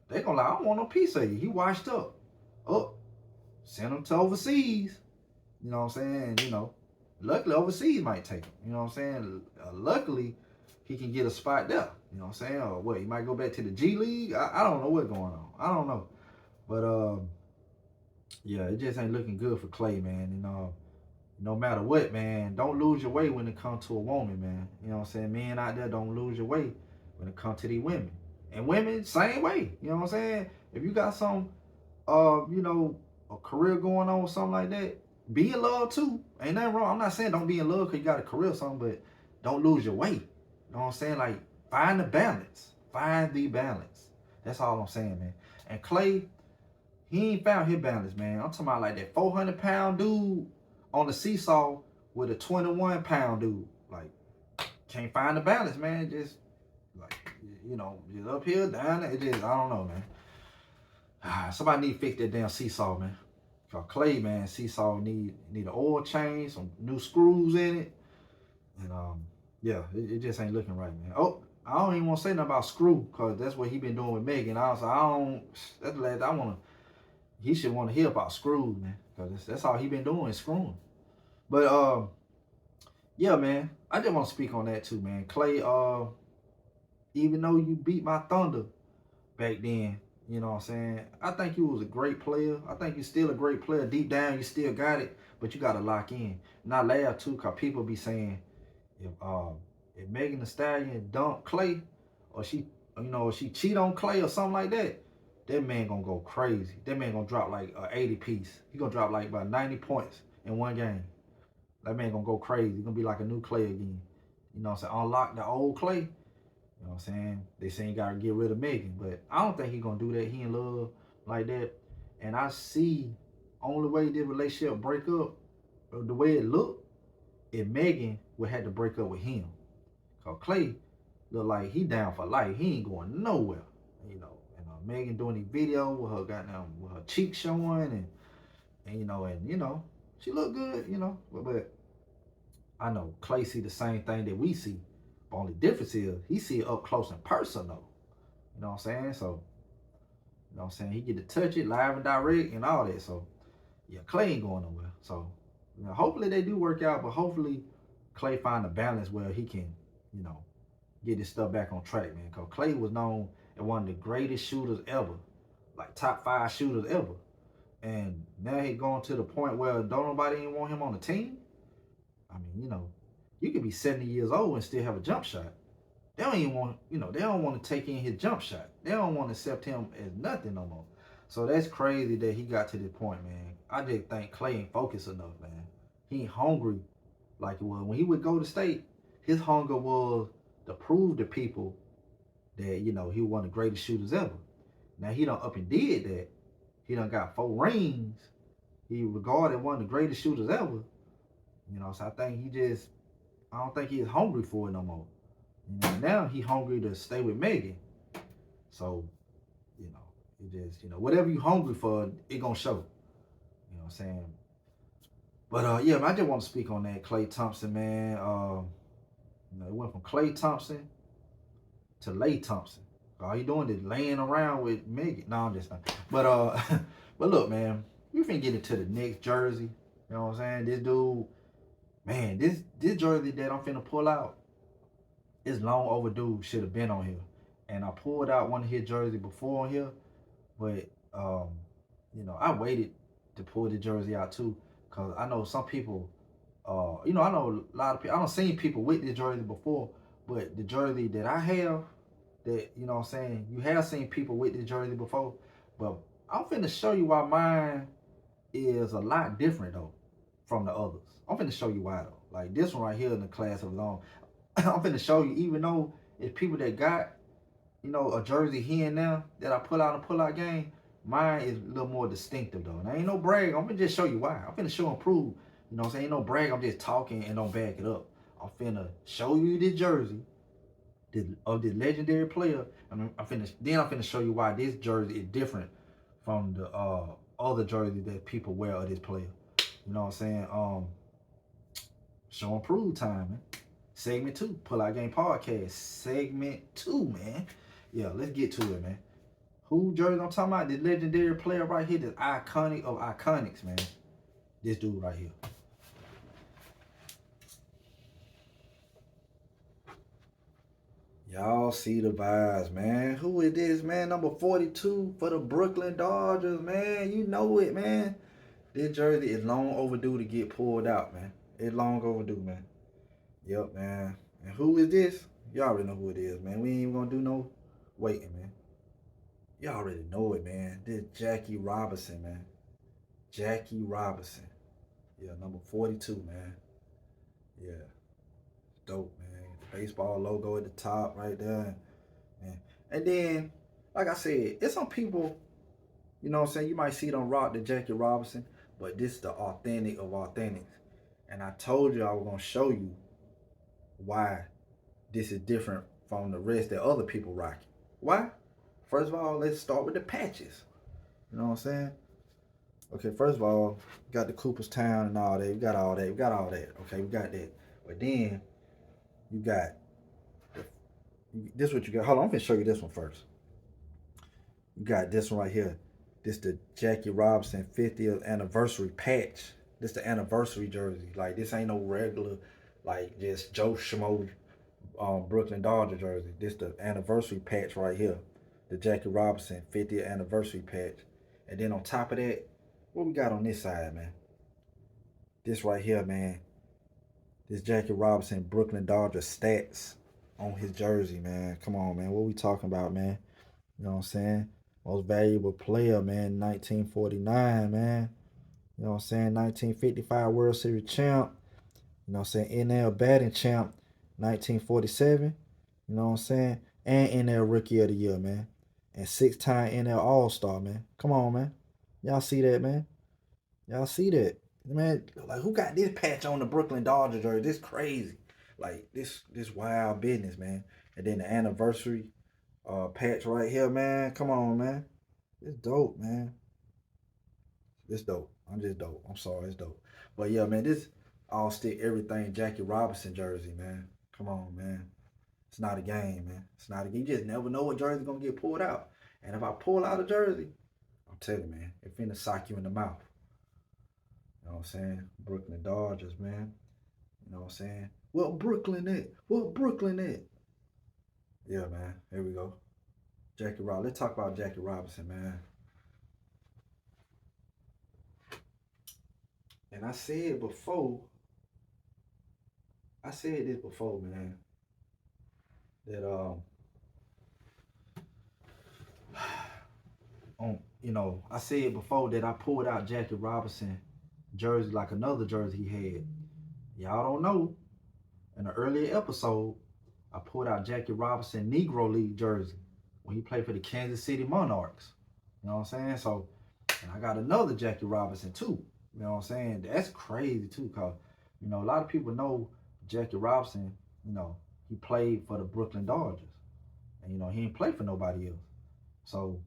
Speaker 2: they gonna like, I don't want no piece of you. He washed up. Oh, send him to overseas. You know what I'm saying? Luckily overseas might take him. You know what I'm saying? Luckily, he can get a spot there. You know what I'm saying? Or what, he might go back to the G League? I don't know what's going on. I don't know. But yeah, it just ain't looking good for Clay, man. No matter what, man, don't lose your way when it comes to a woman, man. You know what I'm saying? Men out there, don't lose your way when it comes to these women. And women, same way. You know what I'm saying? If you got some a career going on or something like that, be in love too. Ain't nothing wrong. I'm not saying don't be in love because you got a career or something, but don't lose your way. You know what I'm saying? Like, find the balance. Find the balance. That's all I'm saying, man. And Clay, he ain't found his balance, man. I'm talking about like that 400-pound dude on the seesaw with a 21-pound dude. Like, can't find the balance, man. Just like, just up here, down there. It just, I don't know, man. Somebody need to fix that damn seesaw, man. Cause Clay, man, seesaw need an oil change, some new screws in it, and yeah, it just ain't looking right, man. Oh, I don't even want to say nothing about screw, cause that's what he been doing with Megan. That's the last I wanna. He should want to hear about screws, man, cause that's all he been doing is screwing. But yeah, man, I just want to speak on that too, man. Clay, even though you beat my Thunder back then, you know what I'm saying, I think you was a great player. I think you're still a great player. Deep down, you still got it, but you got to lock in. And I laugh too, because people be saying, if Megan Thee Stallion dump Clay, or she cheat on Clay or something like that, that man gonna go crazy. That man gonna drop like 80 piece. He gonna drop like about 90 points in one game. That man gonna go crazy. He gonna be like a new Clay again. You know what I'm saying? Unlock the old Clay. You know what I'm saying? They saying you gotta get rid of Megan, but I don't think he gonna do that. He in love like that. And I see only way this relationship break up, the way it look, if Megan would have to break up with him. Cause Clay look like he down for life. He ain't going nowhere. And Megan doing these videos with her with her cheeks showing and she look good, but I know Clay see the same thing that we see. The only difference is he see it up close and personal. You know what I'm saying? So, you know what I'm saying? He get to touch it live and direct and all that. So, yeah, Clay ain't going nowhere. So, hopefully they do work out, but hopefully Clay find a balance where he can, get his stuff back on track, man. Because Clay was known as one of the greatest shooters ever, like top 5 shooters ever. And now he going to the point where don't nobody even want him on the team. I mean, you could be 70 years old and still have a jump shot. They don't even want, they don't want to take in his jump shot. They don't want to accept him as nothing no more. So that's crazy that he got to this point, man. I just think Clay ain't focused enough, man. He ain't hungry like he was. When he would go to state, his hunger was to prove to people that, he was one of the greatest shooters ever. Now he done up and did that. He done got 4 rings. He regarded one of the greatest shooters ever. So I think I don't think he's hungry for it no more. Now he hungry to stay with Megan. So, it just, whatever you hungry for, it gonna show. You know what I'm saying? But yeah, man, I just want to speak on that Klay Thompson, man. It went from Klay Thompson to Lay Thompson. All you doing is laying around with Megan. No, I'm just not. But but look, man, We finna get into the next jersey. You know what I'm saying? This dude, man, this jersey that I'm finna pull out is long overdue. Should have been on here. And I pulled out one of his jersey before on here, but I waited to pull the jersey out too, cause I know some people. I know a lot of people. I don't seen people with this jersey before, but the jersey that I have, that what I'm saying, you have seen people with this jersey before, but I'm finna show you why mine is a lot different though from the others. I'm finna show you why though. Like this one right here in the class of his own. I'm finna show you, even though it's people that got, a jersey here and now that I pull out in a pull-out game, mine is a little more distinctive though. And I ain't no brag. I'm gonna just show you why. I'm finna show and prove. You know what I'm saying? Ain't no brag. I'm just talking and don't back it up. I'm finna show you this jersey of this legendary player. And I'm finna show you why this jersey is different from the other jersey that people wear of this player. You know what I'm saying? Show and prove time, man. Segment 2, Pull Out Game Podcast. Segment 2, man. Yeah, let's get to it, man. Who jersey I'm talking about? The legendary player right here, the iconic of iconics, man. This dude right here. Y'all see the vibes, man. Who is this, man? Number 42 for the Brooklyn Dodgers, man. You know it, man. This jersey is long overdue to get pulled out, man. It's long overdue, man. Yep, man. And who is this? Y'all already know who it is, man. We ain't even gonna do no waiting, man. Y'all already know it, man. This Jackie Robinson, man. Jackie Robinson. Yeah, number 42, man. Yeah. Dope, man. The baseball logo at the top right there. And then, like I said, it's some people, you know what I'm saying, you might see them rock the Jackie Robinson, but this is the authentic of authentics. And I told you I was gonna show you why this is different from the rest that other people rock. Why? First of all, let's start with the patches. You know what I'm saying? Okay, first of all, we got the Cooperstown and all that. We got all that. Okay, we got that. But then you got this. What you got? Hold on, I'm gonna show you this one first. You got this one right here. This the Jackie Robinson 50th anniversary patch. This the anniversary jersey. Like this ain't no regular, like just Joe Schmo Brooklyn Dodger jersey. This the anniversary patch right here. The Jackie Robinson 50th anniversary patch. And then on top of that, what we got on this side, man? This right here, man. This Jackie Robinson Brooklyn Dodger stats on his jersey, man. Come on, man. What we talking about, man? You know what I'm saying? Most valuable player, man. 1949, man. You know what I'm saying? 1955 World Series champ. You know what I'm saying? NL batting champ. 1947. You know what I'm saying? And NL Rookie of the Year, man. And 6-time NL All-Star, man. Come on, man. Y'all see that, man? Y'all see that? Man, like, who got this patch on the Brooklyn Dodgers jersey? This crazy. Like, this wild business, man. And then the anniversary patch right here, man. Come on, man. It's dope, man. It's dope. I'm just dope. I'm sorry, it's dope. But yeah, man, this all stick everything Jackie Robinson jersey, man. Come on, man. It's not a game, man. It's not a game. You just never know what jersey's gonna get pulled out. And if I pull out a jersey, I'm telling you, man, it's finna sock you in the mouth. You know what I'm saying? Brooklyn Dodgers, man. You know what I'm saying? What Brooklyn at? What Brooklyn at? Yeah, man. Here we go. Jackie Robinson. Let's talk about Jackie Robinson, man. And I said this before, man, that I said before that I pulled out Jackie Robinson jersey like another jersey he had. Y'all don't know. In an earlier episode, I pulled out Jackie Robinson Negro League jersey when he played for the Kansas City Monarchs. You know what I'm saying? So, and I got another Jackie Robinson too. You know what I'm saying? That's crazy too, cause a lot of people know Jackie Robinson. He played for the Brooklyn Dodgers, and he ain't played for nobody else. So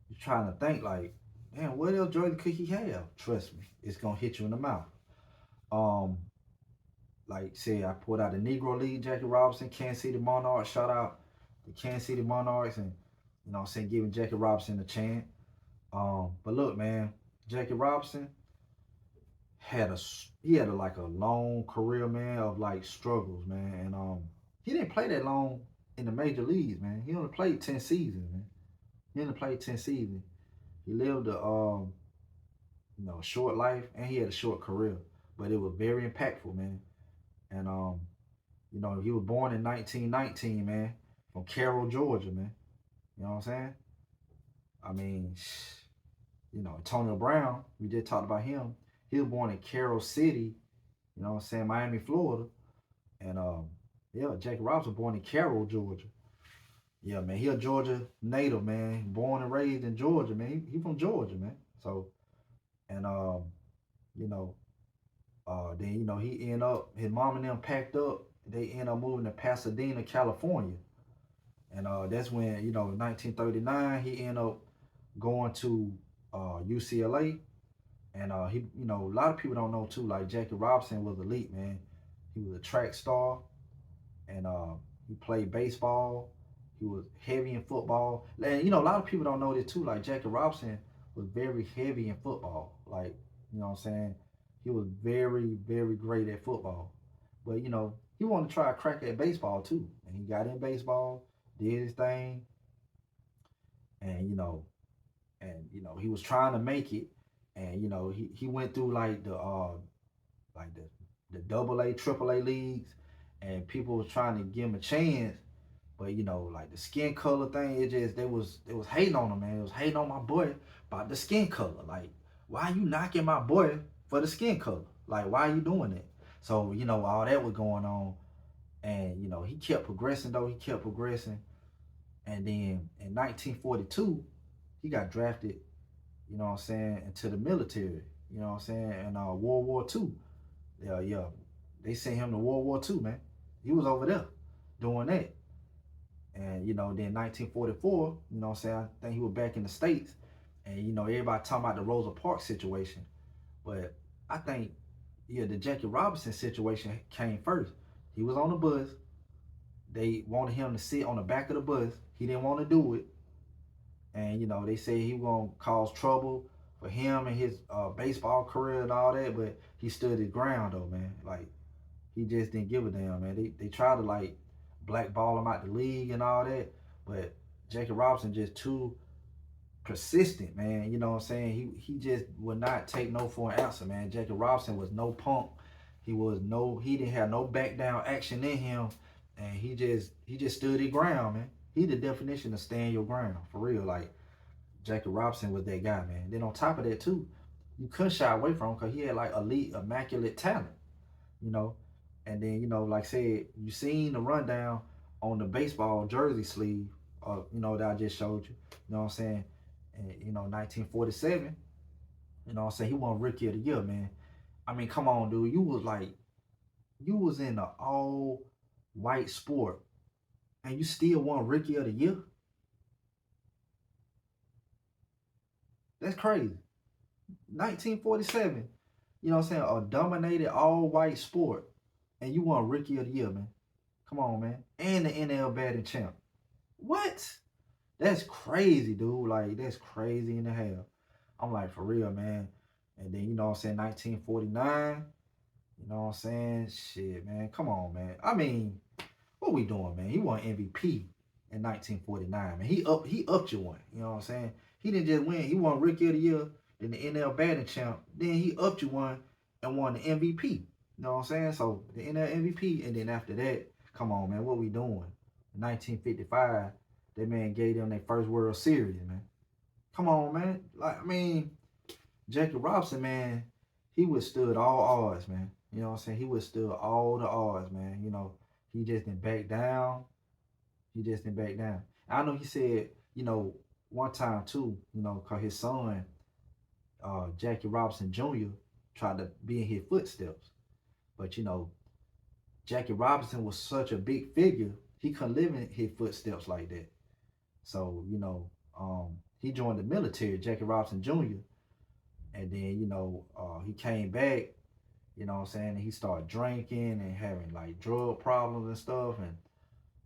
Speaker 2: you're trying to think like, man, what else jersey could he have? Trust me, it's gonna hit you in the mouth. Like say I pulled out the Negro League Jackie Robinson, Kansas City Monarchs. Shout out the Kansas City Monarchs, and giving Jackie Robinson a chance. But look, man, Jackie Robinson had like a long career, man, of like struggles, man. And he didn't play that long in the major leagues, man. He only played 10 seasons, man. He only played 10 seasons. He lived a short life, and he had a short career, but it was very impactful, man. And he was born in 1919, man, from Carroll, Georgia, man. You know what I'm saying? I mean, Antonio Brown, we just talked about him. He was born in Carroll City, you know what I'm saying, Miami, Florida. And Jackie Robinson was born in Carroll, Georgia. Yeah, man, he a Georgia native, man. Born and raised in Georgia, man. He from Georgia, man. So, and you know, then he ended up, his mom and them packed up. They ended up moving to Pasadena, California, and that's when in 1939 he ended up going to UCLA, and he a lot of people don't know too. Like Jackie Robinson was elite, man. He was a track star, and he played baseball. He was heavy in football, and a lot of people don't know this too. Like Jackie Robinson was very heavy in football. Like what I'm saying, he was very, very great at football. But he wanted to try a crack at baseball too, and he got in baseball, did his thing, and he was trying to make it, and he went through like the double A, triple A leagues, and people was trying to give him a chance, but like the skin color thing, they was hating on him, man. It was hating on my boy about the skin color. Like, why you knocking my boy for the skin color? Like, why are you doing it? So, all that was going on. And, he kept progressing, though. He kept progressing. And then in 1942, he got drafted, into the military, in World War II. Yeah. They sent him to World War II, man. He was over there doing that. And, then 1944, I think he was back in the States. And, everybody talking about the Rosa Parks situation. But I think, the Jackie Robinson situation came first. He was on the bus. They wanted him to sit on the back of the bus. He didn't want to do it. And, they said he was going to cause trouble for him and his baseball career and all that. But he stood his ground, though, man. Like, he just didn't give a damn, man. They tried to, like, blackball him out the league and all that. But Jackie Robinson just too persistent, man. You know what I'm saying? He just would not take no for an answer, man. Jackie Robinson was no punk. He didn't have no back down action in him, and he just stood his ground, man. He the definition of stand your ground, for real. Like, Jackie Robinson was that guy, man. Then on top of that too, you couldn't shy away from him because he had like elite, immaculate talent, And then, like I said, you seen the rundown on the baseball jersey sleeve, that I just showed you. You know what I'm saying? And, 1947, what I'm saying, he won Rookie of the Year, man. I mean, come on, dude. You was in an all-white sport, and you still won Rookie of the Year? That's crazy. 1947, a dominated all-white sport, and you won Rookie of the Year, man. Come on, man. And the NL batting champ. What? That's crazy, dude. Like, that's crazy in the hell. I'm like, for real, man. And then, 1949, shit, man. Come on, man. I mean, what we doing, man? He won MVP in 1949, man. He upped you one. You know what I'm saying? He didn't just win. He won Rookie of the Year, then the NL batting champ. Then he upped you one and won the MVP. You know what I'm saying? So the NL MVP, and then after that, come on, man. What we doing? In 1955, that man gave them their first World Series, man. Come on, man. Like, I mean, Jackie Robinson, man, he withstood all odds, man. You know what I'm saying? He withstood all the odds, man. He just didn't back down. I know he said, one time too, because his son, Jackie Robinson Jr., tried to be in his footsteps. But, Jackie Robinson was such a big figure, he couldn't live in his footsteps like that. So, he joined the military, Jackie Robinson Jr., and then, he came back, and he started drinking and having like drug problems and stuff.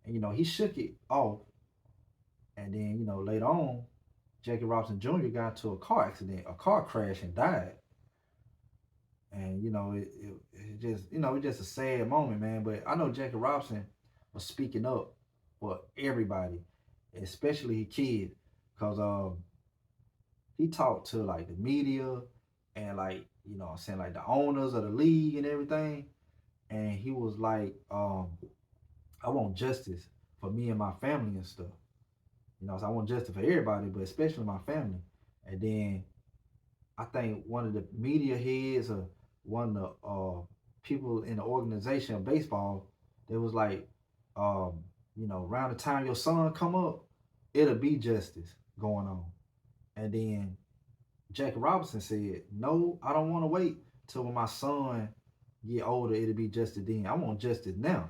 Speaker 2: And he shook it off. And then, later on, Jackie Robinson Jr. got into a car accident, a car crash, and died. And it just it's just a sad moment, man. But I know Jackie Robinson was speaking up for everybody, especially his kids, cause he talked to like the media and like what I'm saying, like the owners of the league and everything, and he was like, I want justice for me and my family and stuff. So I want justice for everybody, but especially my family. And then I think one of the media heads or one of the people in the organization of baseball, they was like, around the time your son come up, it'll be justice going on. And then Jackie Robinson said, no, I don't want to wait till when my son get older, it'll be justice then. I want justice now.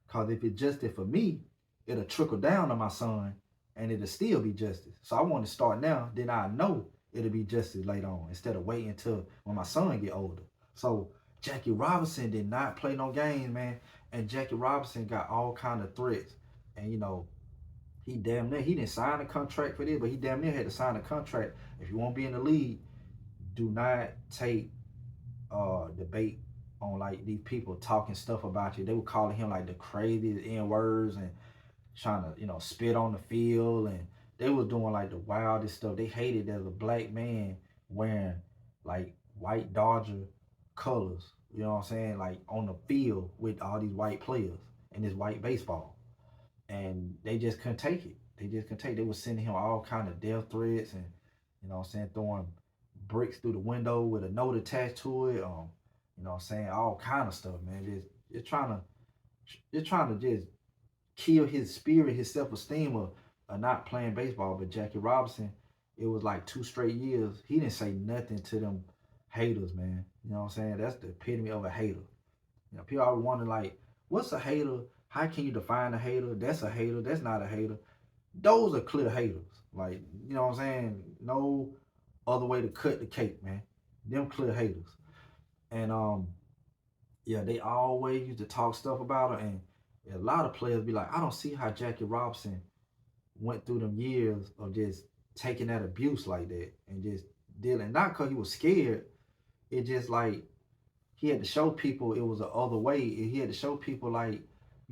Speaker 2: Because if it's justice for me, it'll trickle down to my son and it'll still be justice. So I want to start now, then I know it'll be justice later on instead of waiting until when my son get older. So Jackie Robinson did not play no games, man. And Jackie Robinson got all kind of threats. And he damn near, he didn't sign a contract for this, but he damn near had to sign a contract. If you want to be in the league, do not take debate on like these people talking stuff about you. They were calling him like the craziest N words and trying to spit on the field, and they was doing like the wildest stuff. They hated that a black man wearing like white Dodger colors, you know what I'm saying, like on the field with all these white players and this white baseball. And they just couldn't take it. They were sending him all kind of death threats and throwing bricks through the window with a note attached to it. All kind of stuff, man. Just trying to just kill his spirit, his self-esteem of not playing baseball. But Jackie Robinson, it was like 2 straight years. He didn't say nothing to them haters, man. You know what I'm saying? That's the epitome of a hater. People always wonder like, what's a hater? How can you define a hater? That's a hater. That's not a hater. Those are clear haters. Like, you know what I'm saying? No other way to cut the cake, man. Them clear haters. And they always used to talk stuff about her, and a lot of players be like, I don't see how Jackie Robinson went through them years of just taking that abuse like that and just dealing. Not because he was scared. It just like he had to show people it was the other way. He had to show people like,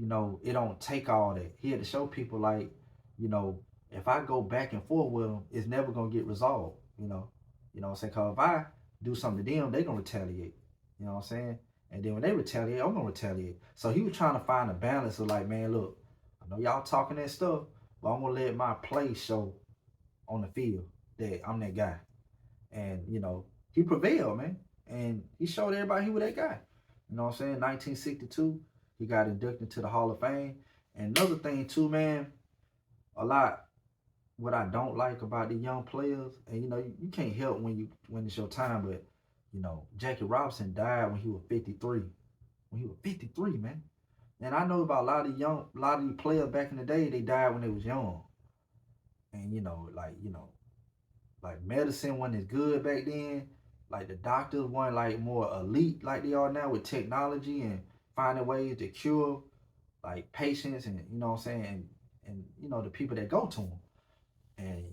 Speaker 2: it don't take all that. He had to show people like, if I go back and forth with them, it's never gonna get resolved. You know what I'm saying? Because if I do something to them, they gonna retaliate. You know what I'm saying? And then when they retaliate, I'm gonna retaliate. So he was trying to find a balance of like, man, look, I know y'all talking that stuff, but I'm gonna let my play show on the field that I'm that guy. And he prevailed, man. And he showed everybody he was that guy. You know what I'm saying? 1962, he got inducted into the Hall of Fame. And another thing too, man, what I don't like about the young players, and you can't help when it's your time, but Jackie Robinson died when he was 53. When he was 53, man. And I know about a lot of these players back in the day, they died when they was young. And like medicine wasn't as good back then. Like the doctors weren't like more elite like they are now with technology and finding ways to cure like patients and what I'm saying, and the people that go to them. And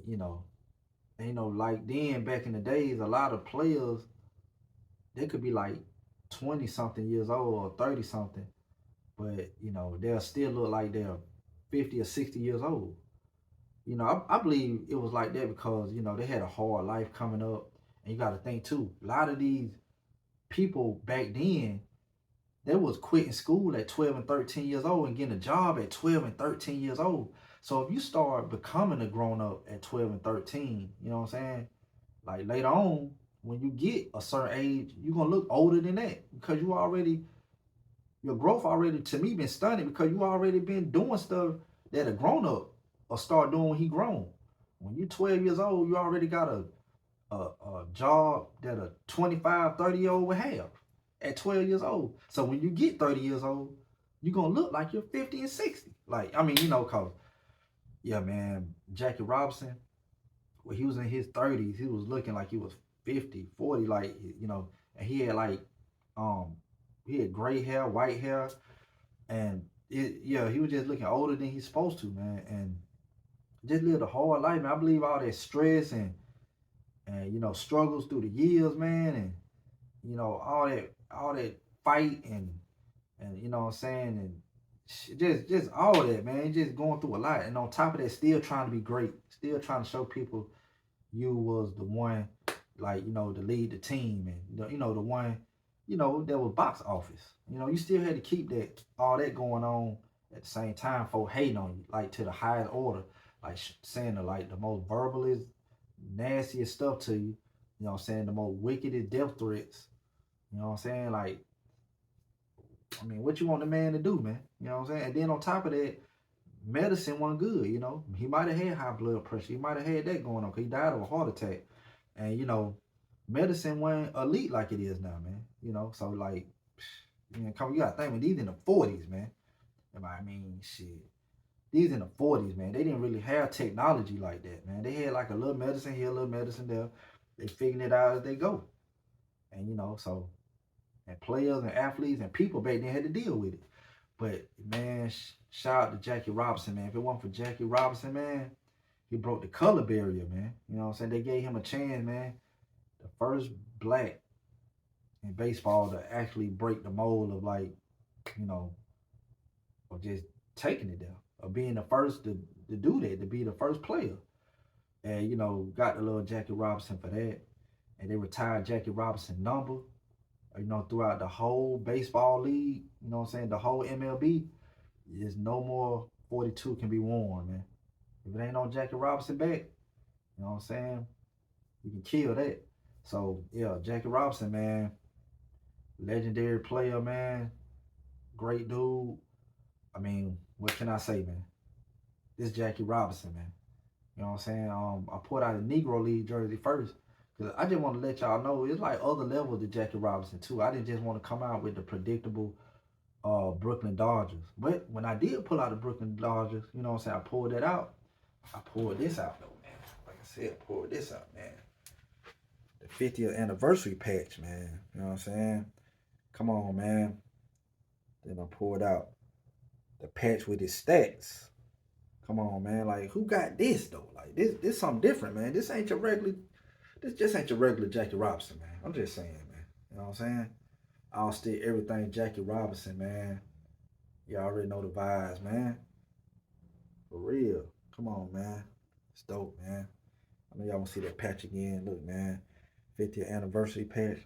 Speaker 2: like then back in the days, a lot of players, they could be like 20 something years old or 30 something, but they'll still look like they're 50 or 60 years old. I believe it was like that because they had a hard life coming up. And you got to think too, a lot of these people back then, they was quitting school at 12 and 13 years old and getting a job at 12 and 13 years old. So if you start becoming a grown up at 12 and 13, you know what I'm saying? Like later on, when you get a certain age, you're going to look older than that because your growth already, to me, been stunted because you already been doing stuff that a grown up will start doing when he grown. When you're 12 years old, you already got a job that a 25, 30-year-old would have at 12 years old. So when you get 30 years old, you're going to look like you're 50 and 60. Like, I mean, because, yeah, man, Jackie Robinson, when he was in his 30s, he was looking like he was 50, 40, like, and he had like, he had gray hair, white hair, and he was just looking older than he's supposed to, man. And just lived a hard life, man. I believe all that stress and struggles through the years, man, and all that fight and what I'm saying, and just all that, man, just going through a lot, and on top of that, still trying to be great, still trying to show people you was the one, like to lead the team, and the one, that was box office. You still had to keep that all that going on at the same time for hating on you, like to the highest order, like saying the most verbalist, nastiest stuff to you. You know what I'm saying? The most wickedest death threats. You know what I'm saying? Like, I mean, what you want the man to do, man? You know what I'm saying? And then on top of that, medicine wasn't good, He might have had high blood pressure. He might have had that going on because he died of a heart attack. And, medicine wasn't elite like it is now, man. So like, you got to think, man, these in the 40s, man. I mean, shit. These in the 40s, man. They didn't really have technology like that, man. They had like a little medicine here, a little medicine there. They figuring it out as they go. And, and players and athletes and people back then had to deal with it. But, man, shout out to Jackie Robinson, man. If it wasn't for Jackie Robinson, man, he broke the color barrier, man. You know what I'm saying? They gave him a chance, man. The first black in baseball to actually break the mold of of just taking it there. Of being the first to do that, to be the first player. And, got the little Jackie Robinson for that. And they retired Jackie Robinson number, throughout the whole baseball league, the whole MLB. There's no more 42 can be worn, man. If it ain't on Jackie Robinson back, you know what I'm saying? You can kill that. So, yeah, Jackie Robinson, man, legendary player, man. Great dude. I mean, what can I say, man? This Jackie Robinson, man. You know what I'm saying? I put out a Negro League jersey first because I just want to let y'all know it's like other levels to Jackie Robinson, too. I didn't just want to come out with the predictable Brooklyn Dodgers. But when I did pull out the Brooklyn Dodgers, you know what I'm saying, I pulled that out. I pulled this out, though, man. Like I said, I pulled this out, man. The 50th anniversary patch, man. You know what I'm saying? Come on, man. Then I pulled out the patch with his stats. Come on, man. Like, who got this, though? Like, this something different, man. This just ain't your regular Jackie Robinson, man. I'm just saying, man. You know what I'm saying? I'll stick everything Jackie Robinson, man. You already know the vibes, man. For real. Come on, man. It's dope, man. I know y'all want to see that patch again. Look, man. 50th anniversary patch.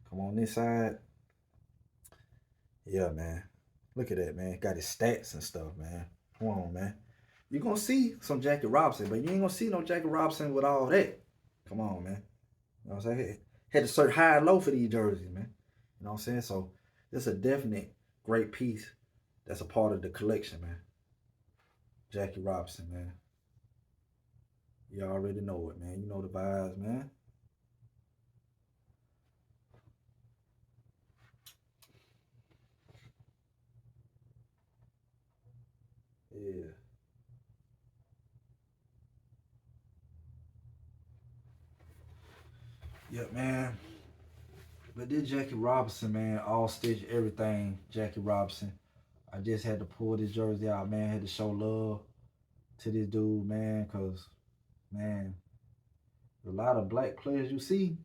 Speaker 2: Come on this side. Yeah, man. Look at that, man. Got his stats and stuff, man. Come on, man. You're going to see some Jackie Robinson, but you ain't going to see no Jackie Robinson with all that. Come on, man. You know what I'm saying? Had to search high and low for these jerseys, man. You know what I'm saying? So, this is a definite great piece that's a part of the collection, man. Jackie Robinson, man. You already know it, man. You know the vibes, man. Yeah. Yeah, man. But this Jackie Robinson, man, all stitch everything, Jackie Robinson. I just had to pull this jersey out, man. Had to show love to this dude, man, because, man, a lot of black players you see,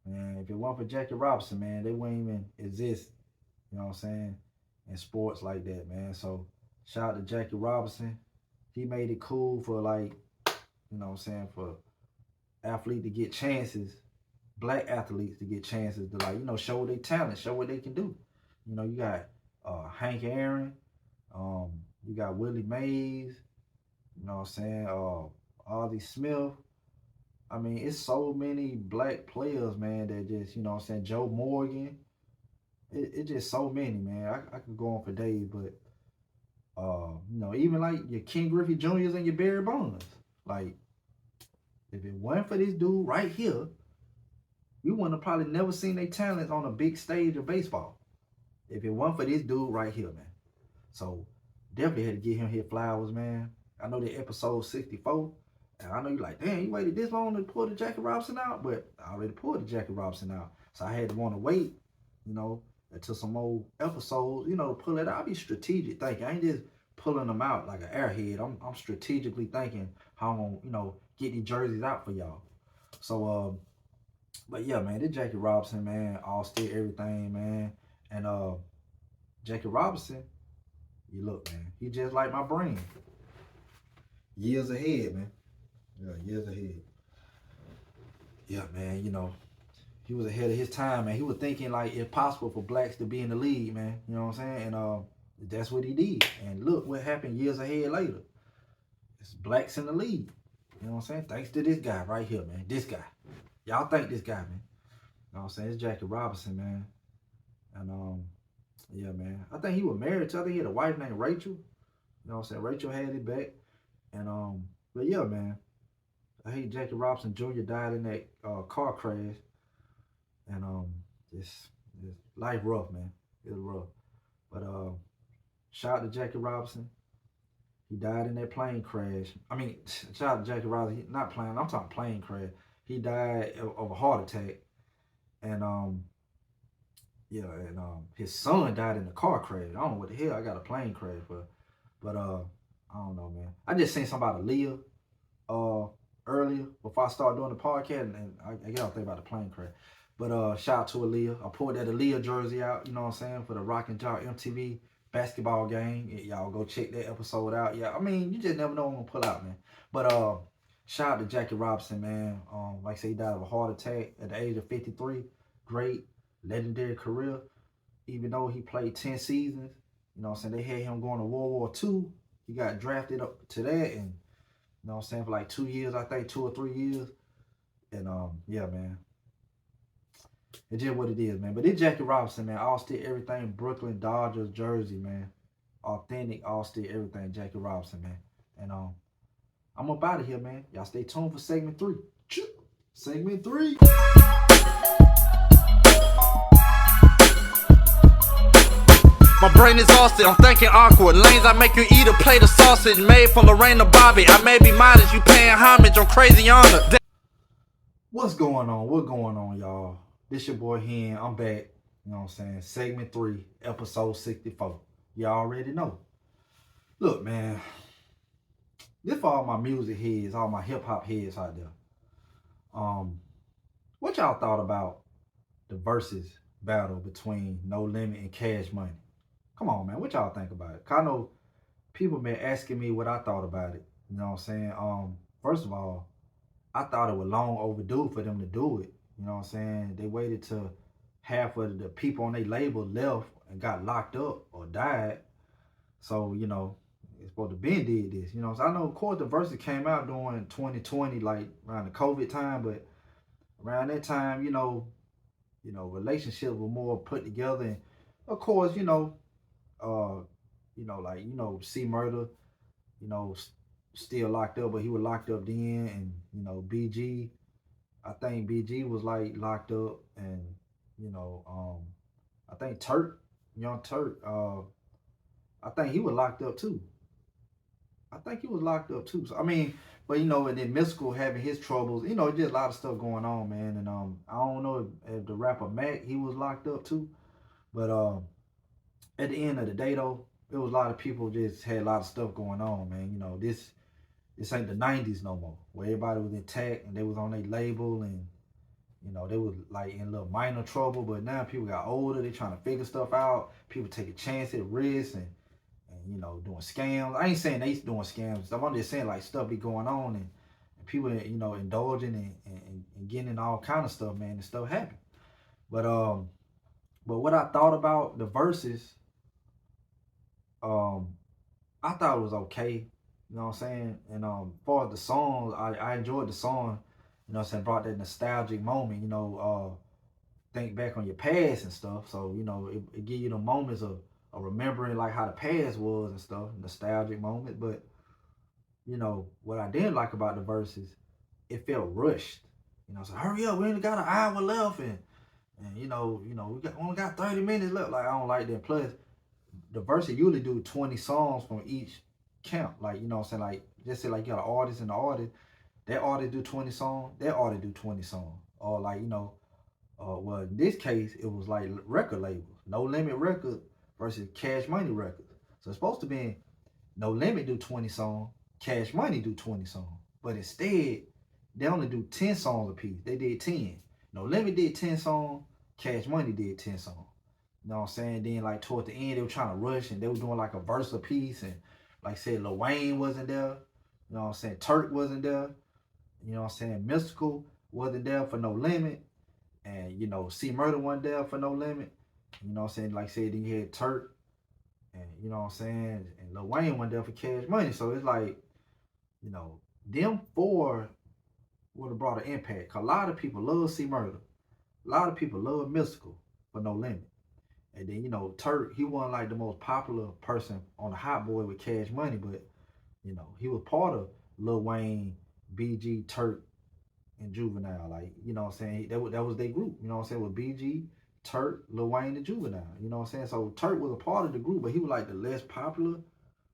Speaker 2: man, if it weren't for Jackie Robinson, man, they wouldn't even exist, you know what I'm saying, in sports like that, man. So, shout out to Jackie Robinson. He made it cool for, like, you know what I'm saying, for athlete to get chances, black athletes to get chances to, like, show their talent, show what they can do. You got Hank Aaron, you got Willie Mays, you know what I'm saying, Ozzie Smith. I mean, it's so many black players, man, that just, you know what I'm saying, Joe Morgan. It's just so many, man. I could go on for days, but, even like your Ken Griffey Jr.'s and your Barry Bonds. Like, if it wasn't for this dude right here, we wouldn't have probably never seen their talents on a big stage of baseball. If it wasn't for this dude right here, man. So, definitely had to give him his flowers, man. I know the episode 64. And I know you're like, damn, you waited this long to pull the Jackie Robinson out? But I already pulled the Jackie Robinson out. So I had to want to wait, until some old episodes, to pull it out. I be strategic thinking. I ain't just pulling them out like an airhead. I'm strategically thinking how I'm gonna, get these jerseys out for y'all. So but yeah, man, this Jackie Robinson, man, all still everything, man. And Jackie Robinson, you look, man, he just like my brain. Years ahead, man. Yeah, years ahead. Yeah, man, he was ahead of his time, man. He was thinking like it's possible for blacks to be in the league, man. You know what I'm saying? And that's what he did. And look what happened years ahead later. It's blacks in the league. You know what I'm saying? Thanks to this guy right here, man. This guy. Y'all thank this guy, man. You know what I'm saying? It's Jackie Robinson, man. And yeah, man. I think he was married to, I think he had a wife named Rachel. You know what I'm saying? Rachel had it back. And but yeah, man. I hate Jackie Robinson Jr. died in that car crash. And just life rough, man. It was rough. But shout out to Jackie Robinson. He died in that plane crash. I mean, shout out to Jackie Robinson. Not plane. I'm talking plane crash. He died of a heart attack, and yeah, and his son died in the car crash. I don't know what the hell I got a plane crash for, but I don't know, man. I just seen somebody Leah earlier before I started doing the podcast, and I get out think about the plane crash. But shout out to Aaliyah. I pulled that Aaliyah jersey out, you know what I'm saying, for the Rock and Jock MTV basketball game. Y'all go check that episode out. Yeah, I mean, you just never know what I'm gonna pull out, man. But shout out to Jackie Robinson, man. Like I say, he died of a heart attack at the age of 53. Great, legendary career. Even though he played 10 seasons, you know what I'm saying, they had him going to World War II. He got drafted up to that, and you know what I'm saying, for like 2 years, I think 2 or 3 years. And yeah, man. It's just what it is, man. But this Jackie Robinson, man, all still everything Brooklyn Dodgers jersey, man. Authentic, all still everything Jackie Robinson, man. And I'm up out of here, man. Y'all stay tuned for segment 3. Segment 3.
Speaker 1: My brain is exhausted, I'm thinking awkward. Lanes I make you eat a plate of sausage made from Lorraine Bobby. I may be modest, you paying homage on crazy honor.
Speaker 2: What's going on? What's going on, y'all? This your boy Hen. I'm back. You know what I'm saying? Segment 3, episode 64. Y'all already know. Look, man. This for all my music heads, all my hip hop heads out there. What y'all thought about the versus battle between No Limit and Cash Money? Come on, man. What y'all think about it? I know people been asking me what I thought about it. You know what I'm saying? First of all, I thought it was long overdue for them to do it. You know what I'm saying? They waited till half of the people on their label left and got locked up or died. So, it's supposed to been did this. You know, so I know, of course, the verses came out during 2020, like around the COVID time, but around that time, relationships were more put together. And of course, C Murder, still locked up, but he was locked up then, and BG, I think BG was like locked up, and I think Young Turk, I think he was locked up too. So I mean, but and then Mystical having his troubles, just a lot of stuff going on, man. And I don't know if the rapper Mac, he was locked up too, but at the end of the day though, there was a lot of people just had a lot of stuff going on, man. This ain't the 90s no more, where everybody was intact and they was on their label, and they was like in a little minor trouble. But now people got older, they trying to figure stuff out. People taking chances, risks, and doing scams. I ain't saying they doing scams. I'm just saying like stuff be going on, and people indulging and getting in all kind of stuff, man. And stuff happen. But what I thought about the verses, I thought it was okay. You know what I'm saying? And as far as the songs, I enjoyed the song. You know what I'm saying? Brought that nostalgic moment. Think back on your past and stuff. So it give you the moments of remembering like how the past was and stuff, nostalgic moment. But what I didn't like about the verses, it felt rushed. So hurry up, we only got an hour left, and we only got 30 minutes left. Like, I don't like that. Plus, the verses usually do 20 songs from each camp. Like, what I'm saying, like, just say like you got an artist and the artist, that artist do 20 songs, that artist do 20 songs. Or like, well, in this case, it was like record labels, No Limit Records versus Cash Money Records. So it's supposed to be No Limit do 20 songs, Cash Money do 20 songs. But instead, they only do 10 songs a piece. They did 10. No Limit did 10 songs, Cash Money did 10 songs. You know what I'm saying? Then like toward the end, they were trying to rush and they were doing like a verse a piece. And like I said, Lil Wayne wasn't there. You know what I'm saying? Turk wasn't there. You know what I'm saying? Mystical wasn't there for No Limit. And you know, C Murder wasn't there for No Limit. You know what I'm saying? Like I said, then you had Turk. And you know what I'm saying? And Lil Wayne went there for Cash Money. So it's like, you know, them four would have brought an impact. Cause a lot of people love C Murder. A lot of people love Mystical for No Limit. And then, you know, Turk, he wasn't like the most popular person on the Hot Boy with Cash Money, but, you know, he was part of Lil Wayne, BG, Turk, and Juvenile. Like, you know what I'm saying? That was their group, you know what I'm saying? With BG, Turk, Lil Wayne, and Juvenile. You know what I'm saying? So Turk was a part of the group, but he was like the less popular.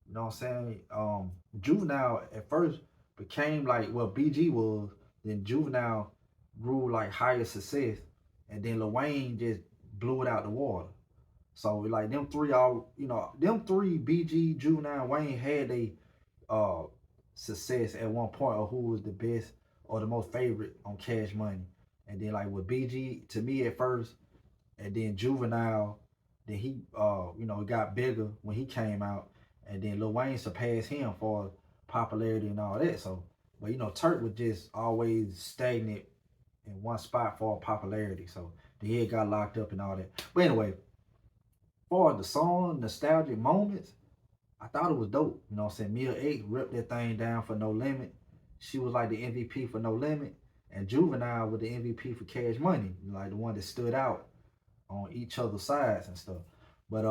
Speaker 2: You know what I'm saying? Juvenile at first became like what BG was, then Juvenile grew like higher success, and then Lil Wayne just blew it out the water. So like them three all, you know, them three BG, Juvenile, Wayne had a uh success at one point of who was the best or the most favorite on Cash Money. And then like with BG to me at first, and then Juvenile, then he you know, got bigger when he came out, and then Lil Wayne surpassed him for popularity and all that. So, but you know, Turk was just always stagnant in one spot for popularity. So the head got locked up and all that. But anyway, for the song, nostalgic moments, I thought it was dope. You know what I'm saying? Mia X ripped that thing down for No Limit. She was like the MVP for No Limit. And Juvenile was the MVP for Cash Money. Like the one that stood out on each other's sides and stuff. But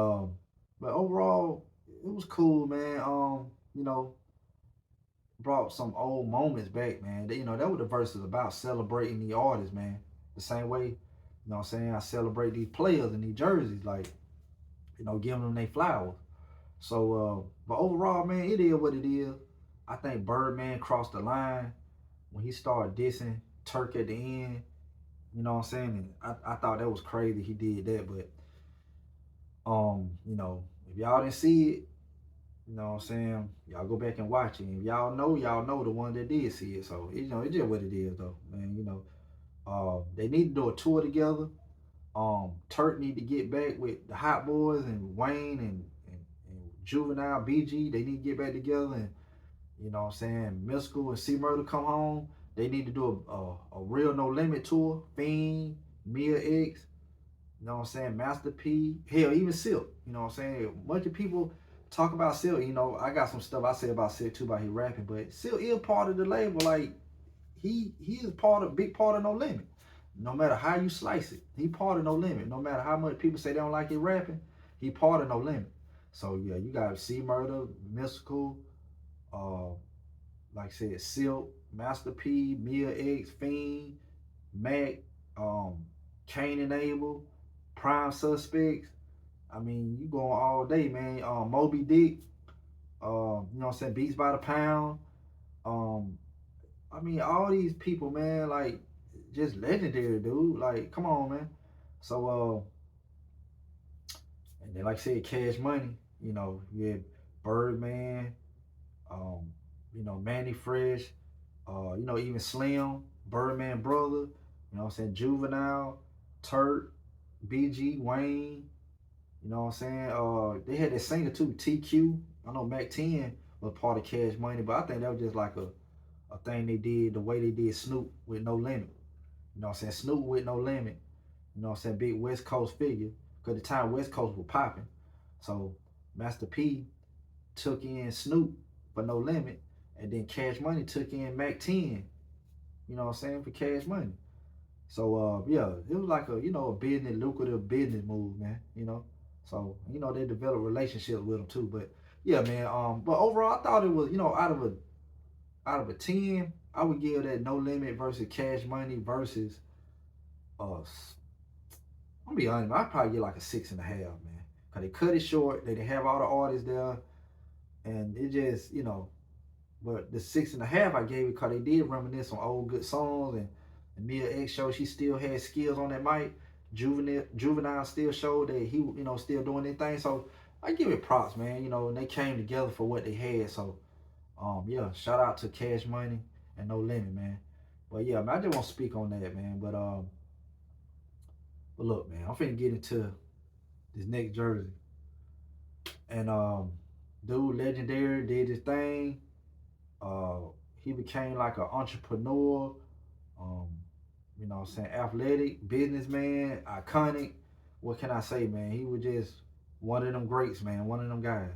Speaker 2: but overall, it was cool, man. You know, brought some old moments back, man. You know, that was the verses about celebrating the artists, man. The same way, you know what I'm saying, I celebrate these players and these jerseys, like, you know, giving them their flowers. So, but overall, man, it is what it is. I think Birdman crossed the line when he started dissing Turk at the end. You know what I'm saying? And I thought that was crazy he did that. But, you know, if y'all didn't see it, you know what I'm saying, y'all go back and watch it. And if y'all know the one that did see it. So, you know, it's just what it is, though, man. You know, they need to do a tour together. Turk need to get back with the Hot Boys and Wayne and Juvenile, BG. They need to get back together, and you know what I'm saying, Mystical and C Murder come home. They need to do a real No Limit tour. Fiend, Mia X, you know what I'm saying, Master P, hell, even Silk. You know what I'm saying? A bunch of people talk about Silk. You know, I got some stuff I say about Silk too, about his rapping, but Silk is part of the label. Like he is big part of No Limit. No matter how you slice it, he part of No Limit. No matter how much people say they don't like his rapping, he part of No Limit. So yeah, you got C Murder, Mystical, uh, like I said, Silk, Master P, Mia X, Fiend, Mac, Cain and Abel, Prime Suspects. I mean, you going all day, man. Moby Dick, you know what I'm saying, Beats by the Pound. Um, I mean, all these people, man, like just legendary, dude. Like, come on, man. So, and then like I said, Cash Money. You know, you had Birdman. Um, you know, Manny Fresh. You know, even Slim, Birdman brother. You know what I'm saying, Juvenile, Turk, BG, Wayne. You know what I'm saying? They had that singer too, TQ. I know Mac 10 was part of Cash Money, but I think that was just like a thing they did the way they did Snoop with No Limit. You know what I'm saying? Snoop with No Limit. You know what I'm saying? Big West Coast figure. Because at the time West Coast was popping. So Master P took in Snoop for No Limit. And then Cash Money took in Mac 10. You know what I'm saying? For Cash Money. So yeah, it was like a, you know, a lucrative business move, man. You know. So, you know, they developed relationships with them too. But yeah, man. But overall I thought it was, you know, out of a 10, I would give that No Limit versus Cash Money versus I'm gonna be honest, I'd probably get like a 6.5, man. Cause they cut it short, they didn't have all the artists there, and it just, you know, but the 6.5 I gave it because they did reminisce on old good songs, and Mia X showed she still had skills on that mic. Juvenile still showed that he, you know, still doing their thing. So I give it props, man. And they came together for what they had. So yeah, shout out to Cash Money and No Limit, man. But yeah, man, I just want to speak on that, man. But look, man, I'm finna get into this next jersey. And dude, legendary, did his thing. Uh, he became like an entrepreneur. Um, what I'm saying, athletic, businessman, iconic. What can I say, man? He was just one of them greats, man. One of them guys.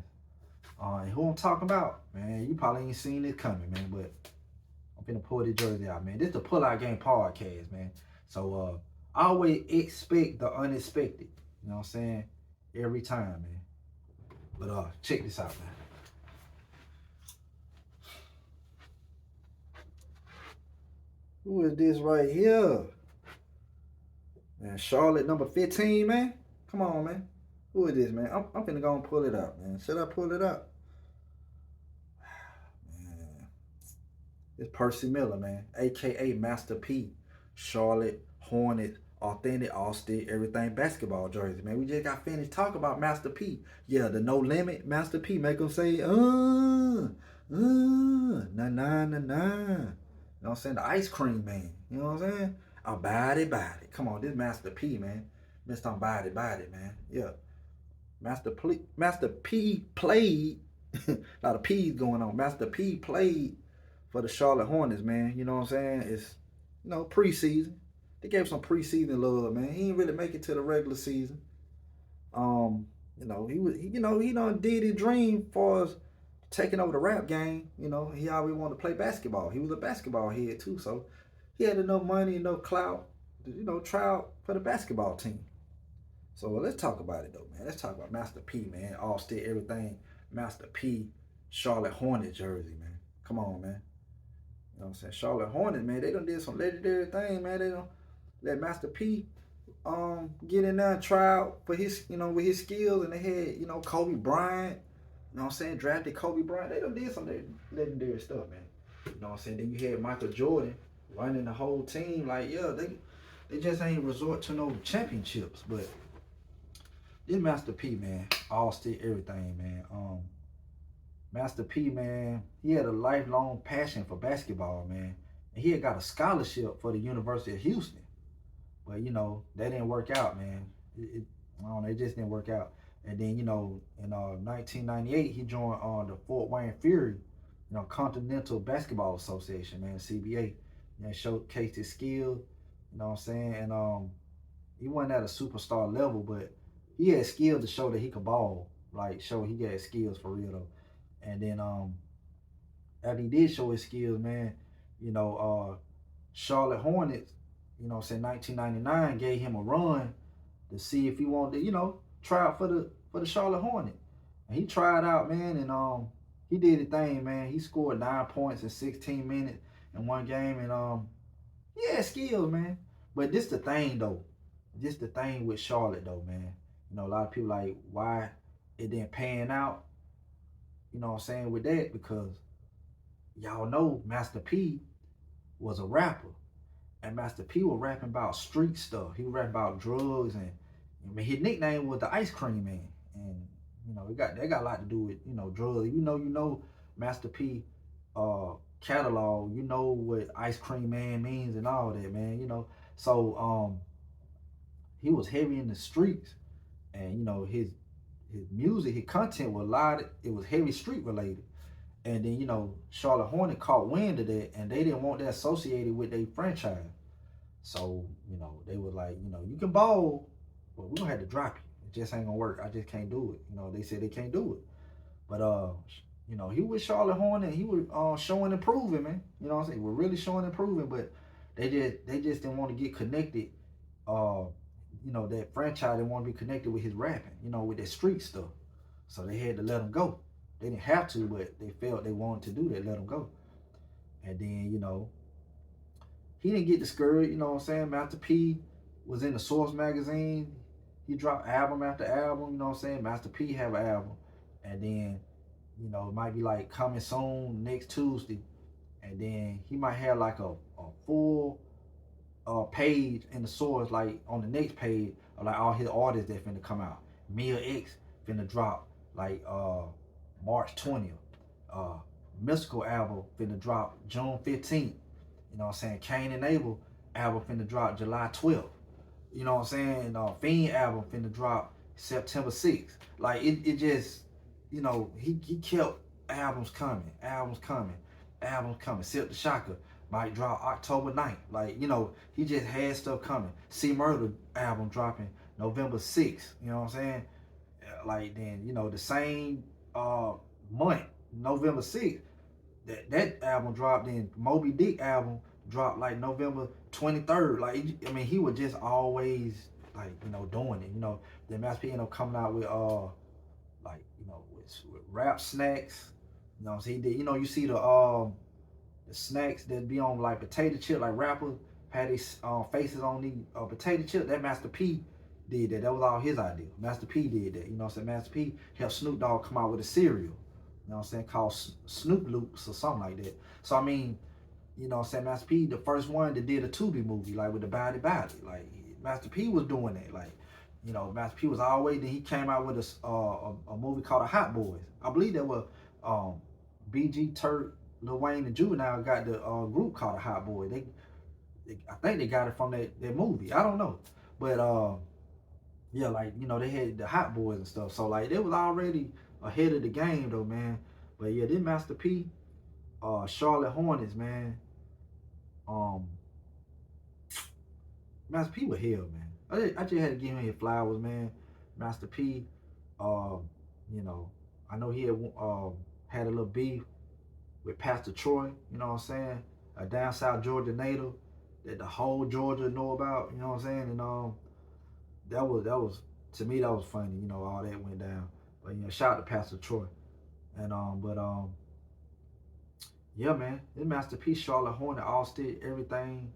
Speaker 2: And who I'm talking about, man? You probably ain't seen this coming, man. But I'm finna pull this jersey out, man. This is the Pull Out Game podcast, man. So I always expect the unexpected. You know what I'm saying? Every time, man. But check this out, man. Who is this right here? Man, Charlotte number 15, man. Come on, man. Who is this, man? I'm finna go and pull it out, man. Should I pull it out? Man. It's Percy Miller, man. AKA Master P. Charlotte Hornets, authentic, all-stick, everything basketball jersey, man. We just got finished talking about Master P. Yeah, the No Limit Master P. Make them say, nah, nah, nah, nah. You know what I'm saying? The ice cream man. You know what I'm saying? A body. Come on, this Master P, man. Mr. Body, man. Yeah. Master P played. A lot of P's going on. Master P played for the Charlotte Hornets, man. You know what I'm saying? It's, preseason. They gave some preseason love, man. He didn't really make it to the regular season. He done did his dream for us taking over the rap game. He always wanted to play basketball. He was a basketball head too, so he had enough money, enough clout, to try out for the basketball team. So let's talk about it though, man. Let's talk about Master P, man. All still everything. Master P, Charlotte Hornets jersey, man. Come on, man. You know what I'm saying? Charlotte Hornets, man, they done did some legendary thing, man. They done let Master P get in there and try out for his, with his skills, and they had, Kobe Bryant, you know what I'm saying, drafted Kobe Bryant. They done did some legendary stuff, man. You know what I'm saying? Then you had Michael Jordan running the whole team. Like, yeah, they just ain't resort to no championships, but this Master P, man, all still everything, man. Master P, man, he had a lifelong passion for basketball, man. And he had got a scholarship for the University of Houston. But, that didn't work out, man. It just didn't work out. And then, in 1998, he joined the Fort Wayne Fury, Continental Basketball Association, man, CBA. Showcased his skill, you know what I'm saying? And he wasn't at a superstar level, but he had skill to show that he could ball. Like, show he got skills for real, though. And then after he did show his skills, man, Charlotte Hornets, 1999 gave him a run to see if he wanted to, try out for the Charlotte Hornets. And he tried out, man, and he did the thing, man. He scored 9 points in 16 minutes in one game, and he had skills, man. But this the thing, though. This the thing with Charlotte, though, man. A lot of people like why it didn't pan out. You know what I'm saying, with that, because y'all know Master P was a rapper. And Master P was rapping about street stuff. He was rapping about drugs, and his nickname was the Ice Cream Man. And that got a lot to do with drugs. You know Master P catalog. You know what Ice Cream Man means and all that, man. So he was heavy in the streets, and his music, his content was a lot. It was heavy street related. And then, Charlotte Hornet caught wind of that, and they didn't want that associated with their franchise. So, they were like, you can ball, but we're going to have to drop you. It just ain't going to work. I just can't do it. They said they can't do it. But, he was Charlotte Hornet, and he was showing and proving, man. You know what I'm saying? We're really showing and proving, but they just didn't want to get connected. That franchise didn't want to be connected with his rapping, with that street stuff. So they had to let him go. They didn't have to, but they felt they wanted to do that, let him go. And then, he didn't get discouraged, you know what I'm saying? Master P was in the Source magazine. He dropped album after album, you know what I'm saying? Master P have an album. And then, it might be like coming soon next Tuesday. And then he might have like a full page in the Source, like on the next page, of like all his artists that finna come out. Mia X finna drop like March 20th. Mystical album finna drop June 15th. You know what I'm saying? Cain and Abel album finna drop July 12th. You know what I'm saying? Fiend album finna drop September 6th. Like it just, you know, he kept albums coming, Silk the Shocker might drop October 9th. Like, you know, he just had stuff coming. C Murder album dropping November 6th. You know what I'm saying? Like then, you know, the same month, November 6th, that album dropped. Then Moby Dick album dropped like November 23rd. Like, I mean, he was just always like, you know, doing it. You know, then Master P ended up coming out with like, you know, with rap snacks. You know what I'm saying? He did, you know, you see the snacks that be on like potato chip, like rappers had these faces on these potato chip. That Master P did that. That was all his idea. Master P did that. You know what I'm saying? Master P helped Snoop Dogg come out with a cereal. You know what I'm saying? Called Snoop Loops or something like that. So I mean, you know what I'm saying? Master P, the first one that did a Tubi movie, like with the Body Body. Like Master P was doing that. Like, you know, Master P was always, then he came out with a movie called The Hot Boys. I believe that was BG Turk, Lil Wayne, and Juvenile got the group called The Hot Boys. They I think they got it from that movie. I don't know. But yeah, like, you know, they had the Hot Boys and stuff. So like they was already ahead of the game though, man. But yeah, this Master P, Charlotte Hornets, man. Master P was hell, man. I just had to give him his flowers, man. Master P, you know, I know he had a little beef with Pastor Troy, you know what I'm saying? A down south Georgia native that the whole Georgia know about, you know what I'm saying? And that was to me, that was funny, you know, all that went down. But you know, shout out to Pastor Troy. And yeah, man, this Master P, Charlotte Hornet, All-State, everything,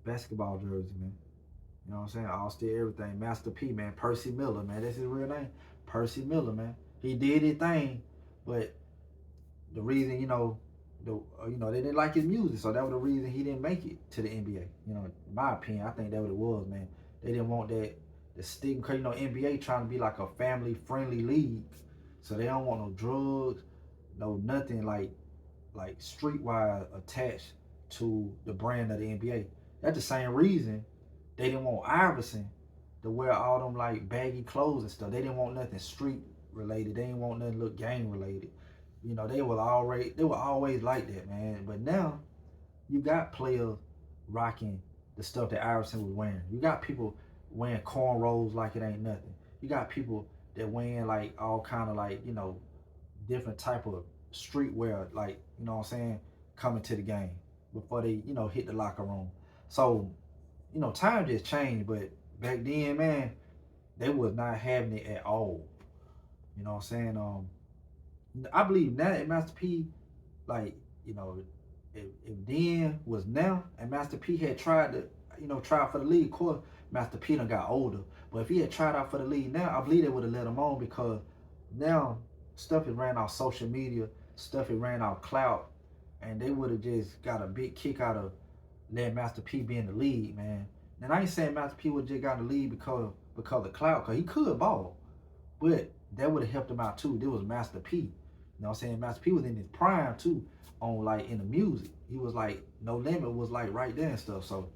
Speaker 2: basketball jersey, man. You know what I'm saying? All-State, everything. Master P, man. Percy Miller, man. That's his real name. Percy Miller, man. He did his thing, but the reason, you know, they didn't like his music, so that was the reason he didn't make it to the NBA. You know, in my opinion, I think that what it was, man. They didn't want that the stigma, because you know NBA trying to be like a family-friendly league, so they don't want no drugs, no nothing like streetwise attached to the brand of the NBA. That's the same reason they didn't want Iverson to wear all them like baggy clothes and stuff. They didn't want nothing street related. They didn't want nothing look gang related. You know, they were always like that, man. But now you got players rocking the stuff that Iverson was wearing. You got people wearing cornrows like it ain't nothing. You got people that wearing like all kind of like, you know, different type of streetwear, like, you know what I'm saying, coming to the game before they, you know, hit the locker room. So, you know, time just changed, but back then, man, they was not having it at all. You know what I'm saying? I believe now that Master P, like, you know, if then was now, and Master P had tried to, you know, try for the league, of course, Master P done got older. But if he had tried out for the league now, I believe they would have let him on, because now stuff is ran off social media, stuff is ran off clout, and they would have just got a big kick out of letting Master P be in the league, man. And I ain't saying Master P would just got in the league because of clout, because he could ball, but that would have helped him out too. There was Master P. You know what I'm saying? Master P was in his prime too, on like in the music. He was like, No Limit was like right there and stuff. So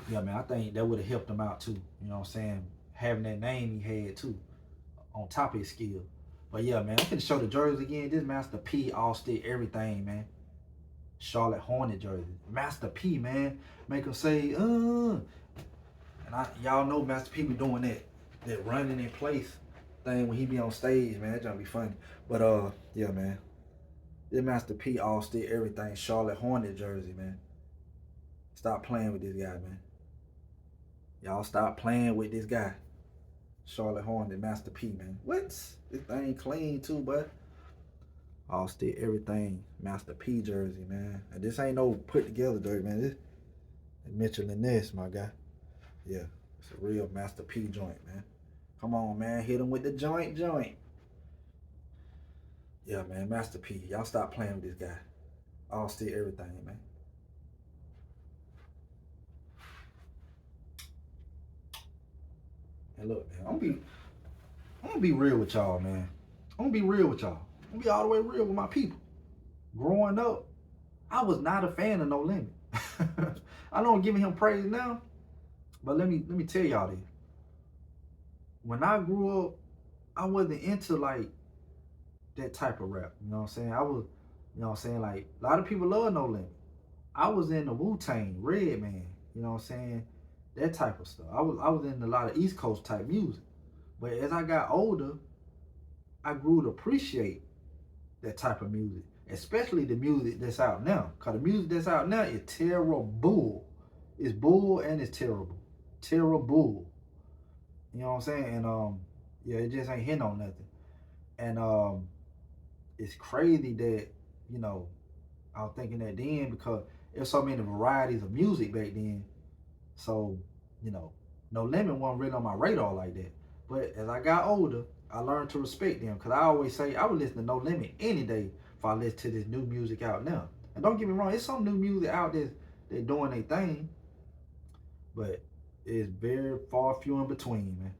Speaker 2: yeah, man, I think that would have helped him out too. You know what I'm saying? Having that name he had too, on top of his skill. But yeah, man, I'm finna show the jersey again. This Master P, All-State, everything, man. Charlotte Hornet jersey. Master P, man. Make him say, And y'all know Master P be doing that running in place thing when he be on stage, man. That gonna be funny. But yeah, man. This Master P, All-State, everything, Charlotte Hornet jersey, man. Stop playing with this guy, man. Y'all stop playing with this guy. Charlotte Hornet, Master P, man. What? This thing clean too, bud. All-State, everything, Master P jersey, man. And this ain't no put together jersey, man. This Mitchell and Ness, my guy. Yeah, it's a real Master P joint, man. Come on, man. Hit him with the joint. Yeah, man, Master P. Y'all stop playing with this guy. All-State, everything, man. And look, man, I'm gonna be real with y'all, man. I'm gonna be real with y'all. I'm gonna be all the way real with my people. Growing up, I was not a fan of No Limit. I know I'm giving him praise now, but let me tell y'all this. When I grew up, I wasn't into like that type of rap. You know what I'm saying? I was, you know what I'm saying? Like a lot of people love No Limit. I was in the Wu-Tang, Redman, you know what I'm saying? That type of stuff. I was in a lot of East Coast type music. But as I got older, I grew to appreciate that type of music, especially the music that's out now. Cause the music that's out now is terrible. It's bull and it's terrible. Terrible. You know what I'm saying? And yeah, it just ain't hitting on nothing. And it's crazy that, you know, I was thinking that then because there's so many varieties of music back then. So, you know, No Limit wasn't really on my radar like that. But as I got older, I learned to respect them. Because I always say I would listen to No Limit any day if I listen to this new music out now. And don't get me wrong, it's some new music out there that's doing their thing. But it's very far few in between, man.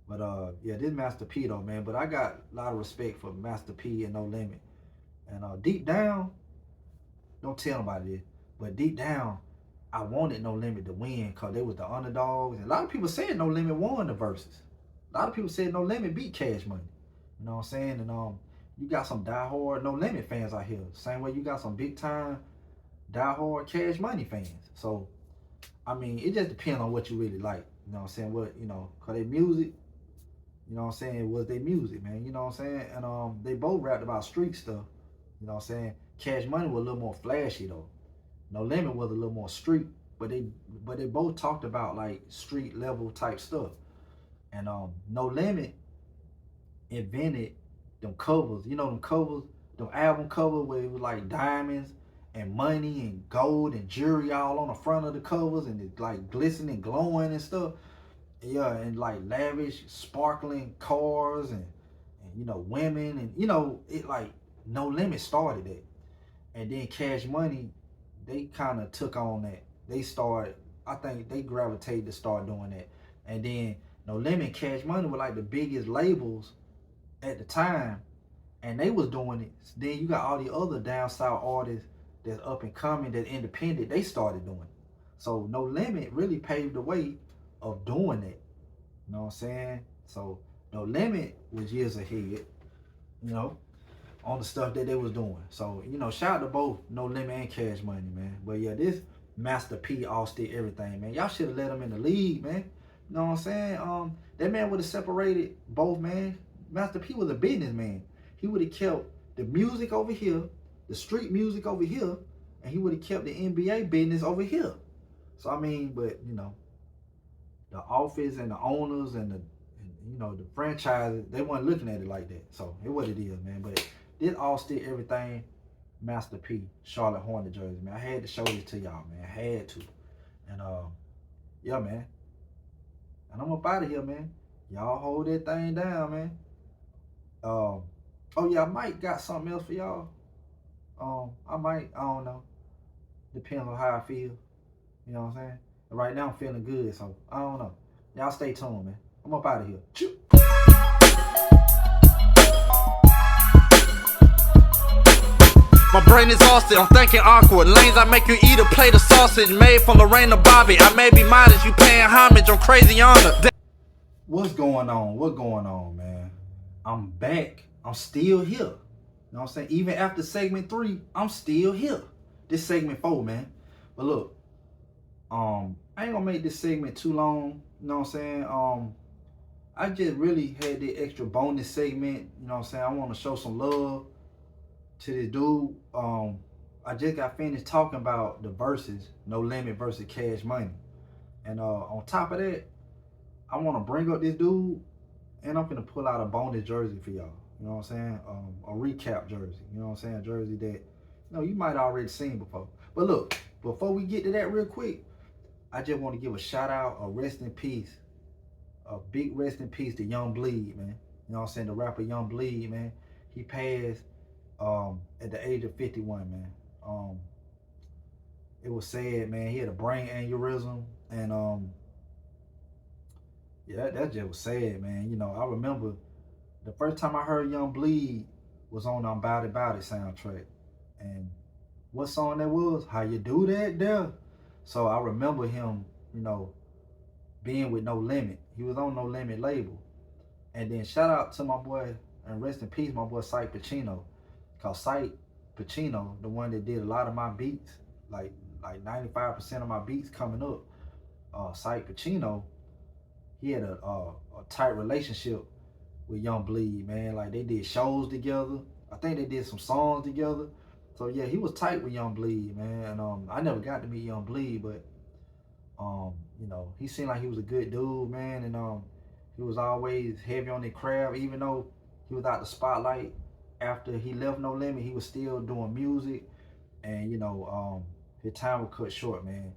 Speaker 2: But yeah, this Master P though, man. But I got a lot of respect for Master P and No Limit. And deep down, don't tell nobody this, but deep down, I wanted No Limit to win because they was the underdogs. And a lot of people said No Limit won the verses. A lot of people said No Limit beat Cash Money. You know what I'm saying? And you got some diehard No Limit fans out here. Same way you got some big time diehard Cash Money fans. So I mean, it just depends on what you really like. You know what I'm saying? What, you know, cause they music, you know what I'm saying, was their music, man. You know what I'm saying? And they both rapped about street stuff. You know what I'm saying? Cash Money was a little more flashy though. No Limit was a little more street, but they both talked about like street level type stuff. And No Limit invented them covers. You know them covers, them album covers where it was like diamonds and money and gold and jewelry all on the front of the covers and it's like glistening, glowing and stuff. Yeah, and like lavish, sparkling cars and you know women and you know it like No Limit started it, and then Cash Money, they kind of took on that. They started, I think they gravitated to start doing that, and then No Limit, Cash Money were like the biggest labels at the time, and they was doing it. Then you got all the other down south artists that's up and coming, that independent. They started doing it. So No Limit really paved the way of doing it. You know what I'm saying? So No Limit was years ahead, you know, on the stuff that they was doing. So, you know, shout out to both No Limit and Cash Money, man. But yeah, this Master P all stick everything, man. Y'all should have let him in the league, man. You know what I'm saying? That man would have separated both, man. Master P was a businessman. He would have kept the music over here, the street music over here, and he would have kept the NBA business over here. So I mean, but you know, the office and the owners and you know the franchises, they weren't looking at it like that. So it what it is, man. But this all still everything Master P, Charlotte Hornet jersey, man. I had to show this to y'all, man. I had to. And yeah, man. And I'm up out of here, man. Y'all hold that thing down, man. Oh yeah, I might got something else for y'all. I might, I don't know. Depends on how I feel. You know what I'm saying? Right now I'm feeling good, so I don't know. Y'all stay tuned, man. I'm up out of here. Choo.
Speaker 1: My brain is exhausted, I'm thinking awkward. Lanes I make you eat a plate of sausage made from Lorraine Bobby. I may be modest, you paying homage on crazy honor.
Speaker 2: What's going on? What's going on, man? I'm back. I'm still here. You know what I'm saying? Even after segment 3, I'm still here. This segment 4, man. But look, I ain't gonna make this segment too long. You know what I'm saying? I just really had the extra bonus segment. You know what I'm saying? I want to show some love to this dude. I just got finished talking about the verses, No Limit versus Cash Money. And on top of that, I want to bring up this dude, and I'm gonna pull out a bonus jersey for y'all. You know what I'm saying? A recap jersey. You know what I'm saying? A jersey that, you know, you might already seen before. But look, before we get to that real quick, I just want to give a shout out, a rest in peace, a big rest in peace to Young Bleed, man. You know what I'm saying? The rapper Young Bleed, man. He passed at the age of 51, man. It was sad, man. He had a brain aneurysm, and yeah, that just was sad, man. You know, I remember the first time I heard Young Bleed was on Bout It soundtrack. And what song that was? How You Do That there? So I remember him, you know, being with No Limit. He was on No Limit label. And then shout out to my boy, and rest in peace, my boy Sight Pacino. Cause Sight Pacino, the one that did a lot of my beats, like 95% of my beats coming up, Sight Pacino, he had a tight relationship with Young Bleed, man. Like they did shows together. I think they did some songs together. So yeah, he was tight with Young Bleed, man. And I never got to meet Young Bleed, but you know, he seemed like he was a good dude, man. And he was always heavy on the craft, even though he was out the spotlight. After he left No Limit, he was still doing music, and you know, his time was cut short, man.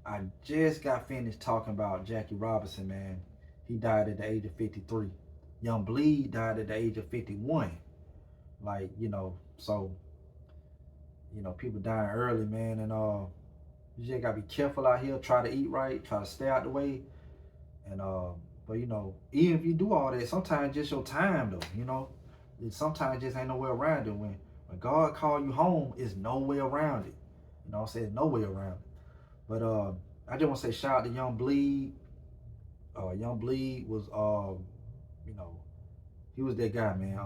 Speaker 2: I just got finished talking about Jackie Robinson, man. He died at the age of 53. Young Bleed died at the age of 51. Like, you know, so, you know, people dying early, man, and you just gotta be careful out here. Try to eat right, try to stay out the way, and but you know, even if you do all that, sometimes just your time though, you know, sometimes just ain't no way around it. When God call you home, it's no way around it. You know what I'm saying? No way around it. But I just want to say shout out to Young Bleed. Young Bleed was you know, he was that guy, man.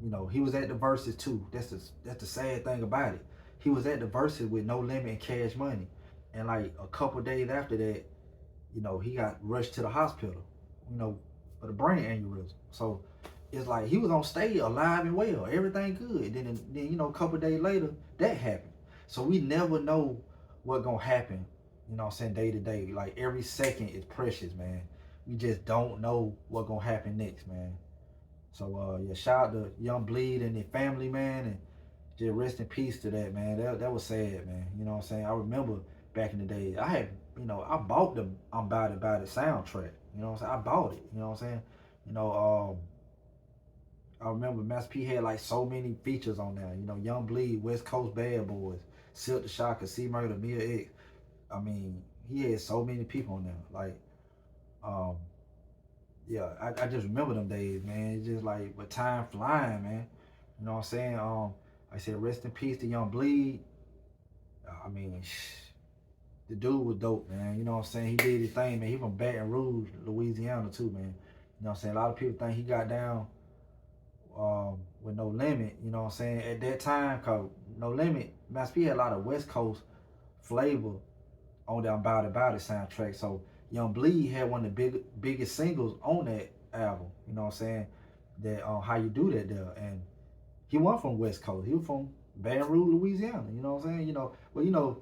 Speaker 2: You know, he was at the Versus too. That's the sad thing about it. He was at the Versus with No Limit and Cash Money, and like a couple days after that, you know, he got rushed to the hospital, you know, for the brain aneurysm. So it's like he was on stage alive and well, everything good. Then you know, a couple days later, that happened. So we never know what gonna happen, you know what I'm saying, day to day. Like every second is precious, man. You just don't know what gonna happen next, man. So yeah, shout out to Young Bleed and their family, man, and just rest in peace to that, man. That was sad, man. You know what I'm saying? I remember back in the day, I had, you know, I bought the Bout It soundtrack. You know what I'm saying? I bought it. You know what I'm saying? You know, I remember Master P had like so many features on there. You know, Young Bleed, West Coast Bad Boys, Silk the Shocker, C Murder, Mia X. I mean, he had so many people on there. Like, yeah, I just remember them days, man. It's just like, but time flying, man. You know what I'm saying? I said, rest in peace to Young Bleed. I mean, the dude was dope, man. You know what I'm saying? He did his thing, man. He from Baton Rouge, Louisiana, too, man. You know what I'm saying? A lot of people think he got down with No Limit, you know what I'm saying? At that time, cause No Limit, Master P had a lot of West Coast flavor on that Bout It soundtrack. So Young Bleed had one of the biggest singles on that album, you know what I'm saying? That How You Do That there. And he wasn't from West Coast. He was from Baton Rouge, Louisiana, you know what I'm saying? You know, well, you know,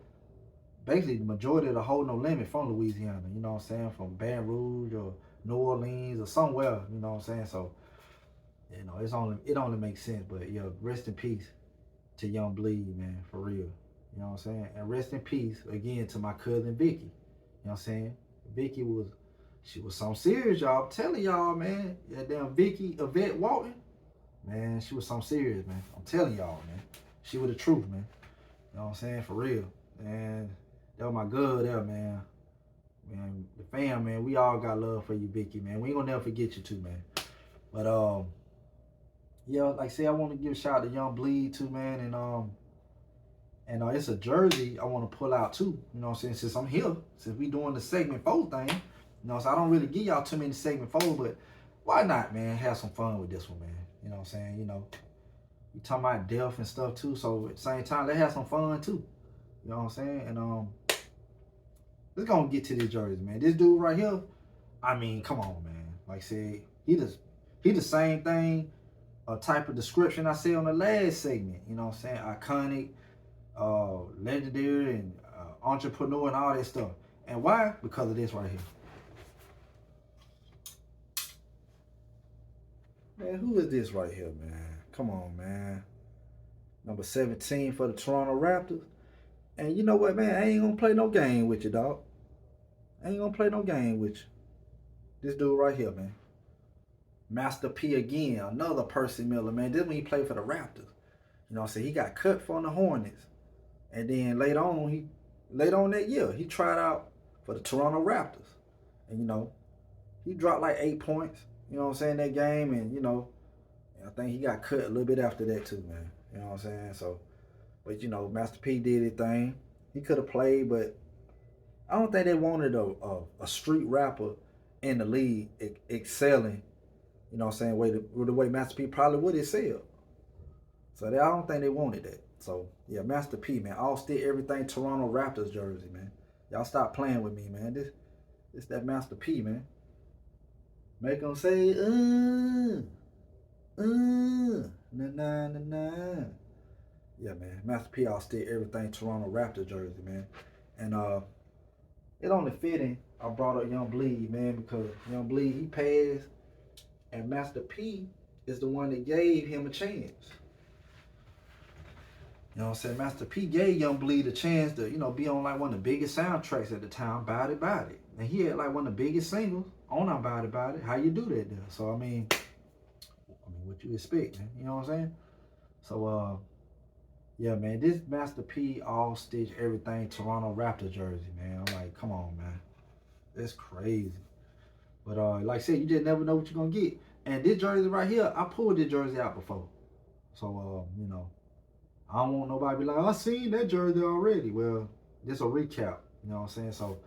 Speaker 2: basically the majority of the whole No Limit from Louisiana, you know what I'm saying? From Baton Rouge or New Orleans or somewhere, you know what I'm saying? So, you know, it only makes sense. But yeah, rest in peace to Young Bleed, man, for real. You know what I'm saying? And rest in peace again to my cousin Vicky. You know what I'm saying? Vicky she was something serious, y'all. I'm telling y'all, man. That damn Vicky Yvette Walton, man, she was something serious, man. I'm telling y'all, man. She was the truth, man. You know what I'm saying? For real. And that was my girl there, man. Man, the fam, man, we all got love for you, Vicky, man. We ain't gonna never forget you too, man. But yeah, like I said, I want to give a shout out to Young Bleed too, man, and it's a jersey I want to pull out too. You know what I'm saying? Since I'm here, since we doing the segment 4 thing, you know, so I don't really give y'all too many segment 4, but why not, man? Have some fun with this one, man. You know what I'm saying? You know, we talking about death and stuff too, so at the same time, let's have some fun too. You know what I'm saying? And let's go and get to this jersey, man. This dude right here, I mean, come on, man. Like I said, he the same thing, a type of description I said on the last segment. You know what I'm saying? Iconic, legendary, and entrepreneur and all that stuff. And why? Because of this right here. Man, who is this right here, man? Come on, man. Number 17 for the Toronto Raptors. And you know what, man? I ain't gonna play no game with you, dog. I ain't gonna play no game with you. This dude right here, man. Master P again, another Percy Miller, man. This when he played for the Raptors. You know what I'm saying? He got cut from the Hornets. And then later on that year, he tried out for the Toronto Raptors. And, you know, he dropped like 8 points, you know what I'm saying, that game. And, you know, I think he got cut a little bit after that too, man. You know what I'm saying? So, but you know, Master P did his thing. He could have played, but I don't think they wanted a street rapper in the league excelling. You know what I'm saying? The way Master P probably would excel. So I don't think they wanted that. So yeah, Master P, man, all still everything Toronto Raptors jersey, man. Y'all stop playing with me, man. This that Master P, man. Make them say, na na na na. Yeah, man. Master P all still everything Toronto Raptors jersey, man. And it only fitting I brought up Young Bleed, man, because Young Bleed, he passed, and Master P is the one that gave him a chance. You know what I'm saying? Master P gave Young Bleed a chance to, you know, be on like one of the biggest soundtracks at the time, Body Body. And he had like one of the biggest singles on our Body Body. How you do that then? So I mean, what you expect, man? You know what I'm saying? So yeah, man, this Master P all stitch everything Toronto Raptors jersey, man. I'm like, come on, man. That's crazy. But like I said, you just never know what you're gonna get. And this jersey right here, I pulled this jersey out before. So you know, I don't want nobody to be like, I seen that jersey already. Well, this a recap, you know what I'm saying? So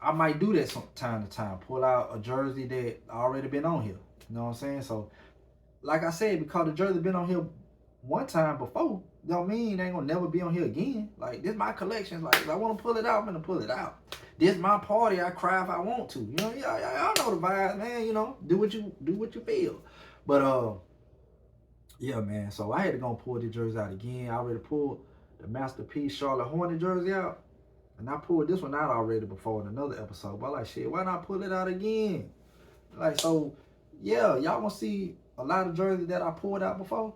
Speaker 2: I might do that from time to time. Pull out a jersey that already been on here. You know what I'm saying? So like I said, because the jersey been on here one time before, don't mean it ain't gonna never be on here again. Like, this my collection. Like, if I want to pull it out, I'm gonna pull it out. This my party. I cry if I want to. You know, y'all know the vibes, man. You know, do what you feel. But yeah, man. So I had to go and pull the jersey out again. I already pulled the Master P Charlotte Hornet jersey out, and I pulled this one out already before in another episode. But I'm like, shit, why not pull it out again? Like, so yeah, y'all gonna see a lot of jerseys that I pulled out before.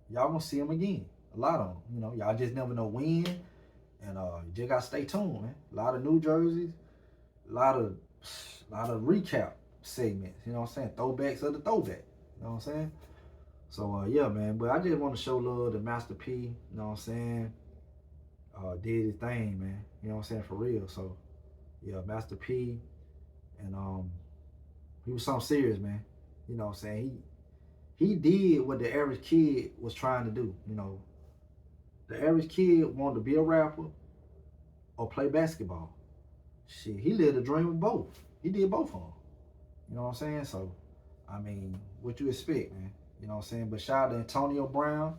Speaker 2: Y'all gonna see them again. A lot of them. You know, y'all just never know when. And you just gotta stay tuned, man. A lot of new jerseys, a lot of recap segments. You know what I'm saying? Throwbacks of the throwback. You know what I'm saying? So yeah, man. But I just want to show love to Master P. You know what I'm saying? Did his thing, man. You know what I'm saying? For real. So yeah, Master P, and he was something serious, man. You know what I'm saying? He did what the average kid was trying to do. You know, the average kid wanted to be a rapper or play basketball. Shit, he lived a dream of both. He did both of them. You know what I'm saying? So, I mean, what you expect, man? You know what I'm saying? But shout out to Antonio Brown.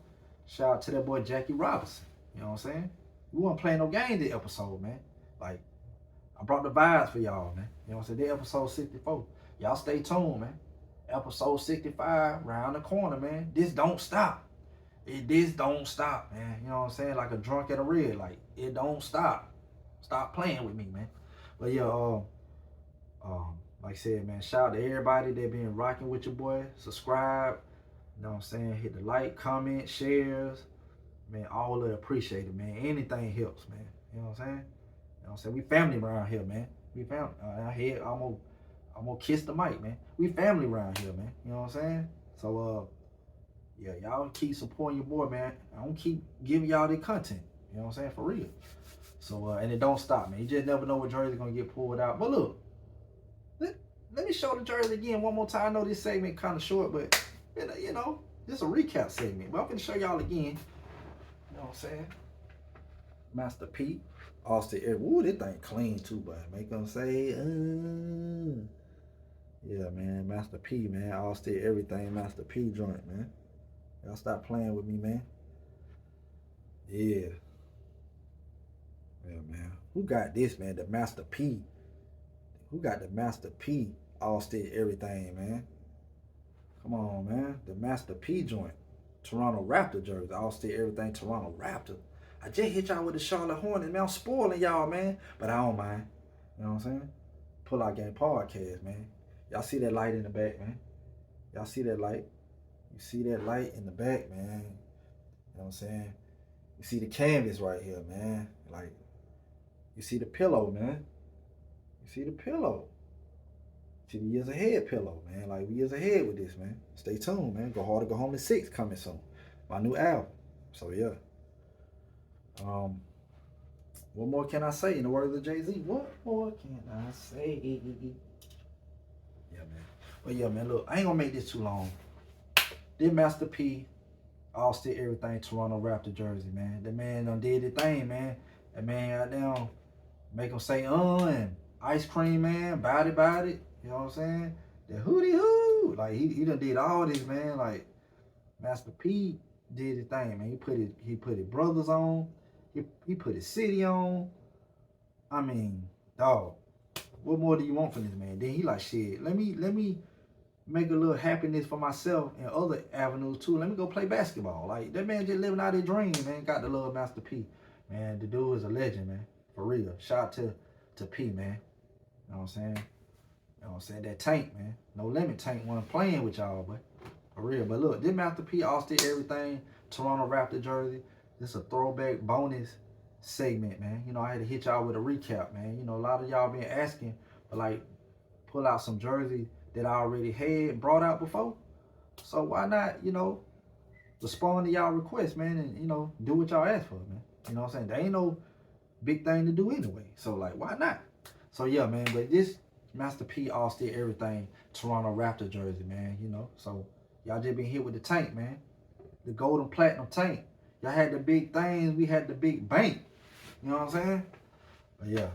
Speaker 2: Shout out to that boy Jackie Robinson. You know what I'm saying? We wasn't playing no game this episode, man. Like, I brought the vibes for y'all, man. You know what I'm saying? This episode 64. Y'all stay tuned, man. Episode 65, round the corner, man. This don't stop. This don't stop, man. You know what I'm saying? Like a drunk at a red light. It don't stop. Stop playing with me, man. But yeah, like I said, man, shout out to everybody that been rocking with your boy. Subscribe. You know what I'm saying? Hit the like, comment, shares. Man, all of it appreciated, man. Anything helps, man. You know what I'm saying? You know what I'm saying? We family around here, man. We family. I'm gonna kiss the mic, man. We family around here, man. You know what I'm saying? So, yeah, y'all keep supporting your boy, man. I'm gonna keep giving y'all the content. You know what I'm saying? For real. So, and it don't stop, man. You just never know what jersey gonna get pulled out. But look, let me show the jersey again one more time. I know this segment kind of short, but, you know, this is a recap segment. But I'm gonna show y'all again. You know what I'm saying? Master P. Austin Air. Ooh, this thing clean too, but make them say, yeah, man, Master P, man. All still everything Master P joint, man. Y'all stop playing with me, man. Yeah. Yeah, man. Who got this, man? The Master P. Who got the Master P all still everything, man? Come on, man. The Master P joint. Toronto Raptor jersey. All still everything Toronto Raptor. I just hit y'all with the Charlotte Hornets, man. I'm spoiling y'all, man. But I don't mind. You know what I'm saying? Pull Out Game Podcast, man. Y'all see that light in the back, man? Y'all see that light? You see that light in the back, man? You know what I'm saying? You see the canvas right here, man. Like, you see the pillow, man. You see the pillow. See the years ahead pillow, man. Like, we years ahead with this, man. Stay tuned, man. Go Hard to Go Home to 6 coming soon. My new album. So, yeah. What more can I say in the words of Jay-Z? What more can I say? Yeah, man. But yeah, man, look, I ain't gonna make this too long. Did Master P, all still everything Toronto Raptor jersey, man. The man done did the thing, man. That man out there make him say and ice cream, man, body. You know what I'm saying? The hootie hoo. Like he done did all this, man. Like Master P did the thing, man. He put his brothers on. He put his city on. I mean, dog, what more do you want from this man? Then he like, shit, let me make a little happiness for myself and other avenues too. Let me go play basketball. Like that man just living out his dream, man. Got to love Master P. Man, the dude is a legend, man. For real. Shout out to P, man. You know what I'm saying? You know what I'm saying? That Tank, man. No Limit Tank wasn't playing with y'all, but for real. But look, this Master P, all still everything Toronto Raptor jersey. This is a throwback bonus segment, man. You know, I had to hit y'all with a recap, man. You know, a lot of y'all been asking for, like, pull out some jerseys that I already had brought out before. So why not, you know, respond to y'all requests, man, and, you know, do what y'all asked for, man. You know what I'm saying? There ain't no big thing to do anyway. So, like, why not? So, yeah, man, but this Master P all still everything Toronto Raptor jersey, man, you know. So, y'all just been hit with the Tank, man. The golden platinum Tank. Y'all had the big things. We had the big bank. You know what I'm saying? But, yeah,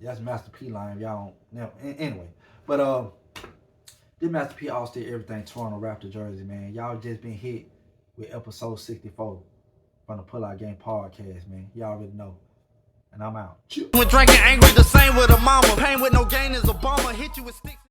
Speaker 2: that's Master P line. Y'all don't, anyway. But, this Master P all still everything Toronto Raptor jersey, man. Y'all just been hit with episode 64 from the Pull Out Game podcast, man. Y'all already know. And I'm out.
Speaker 1: When drinking angry, the same with a mama. Pain with no gain is a bomber. Hit you with sticks.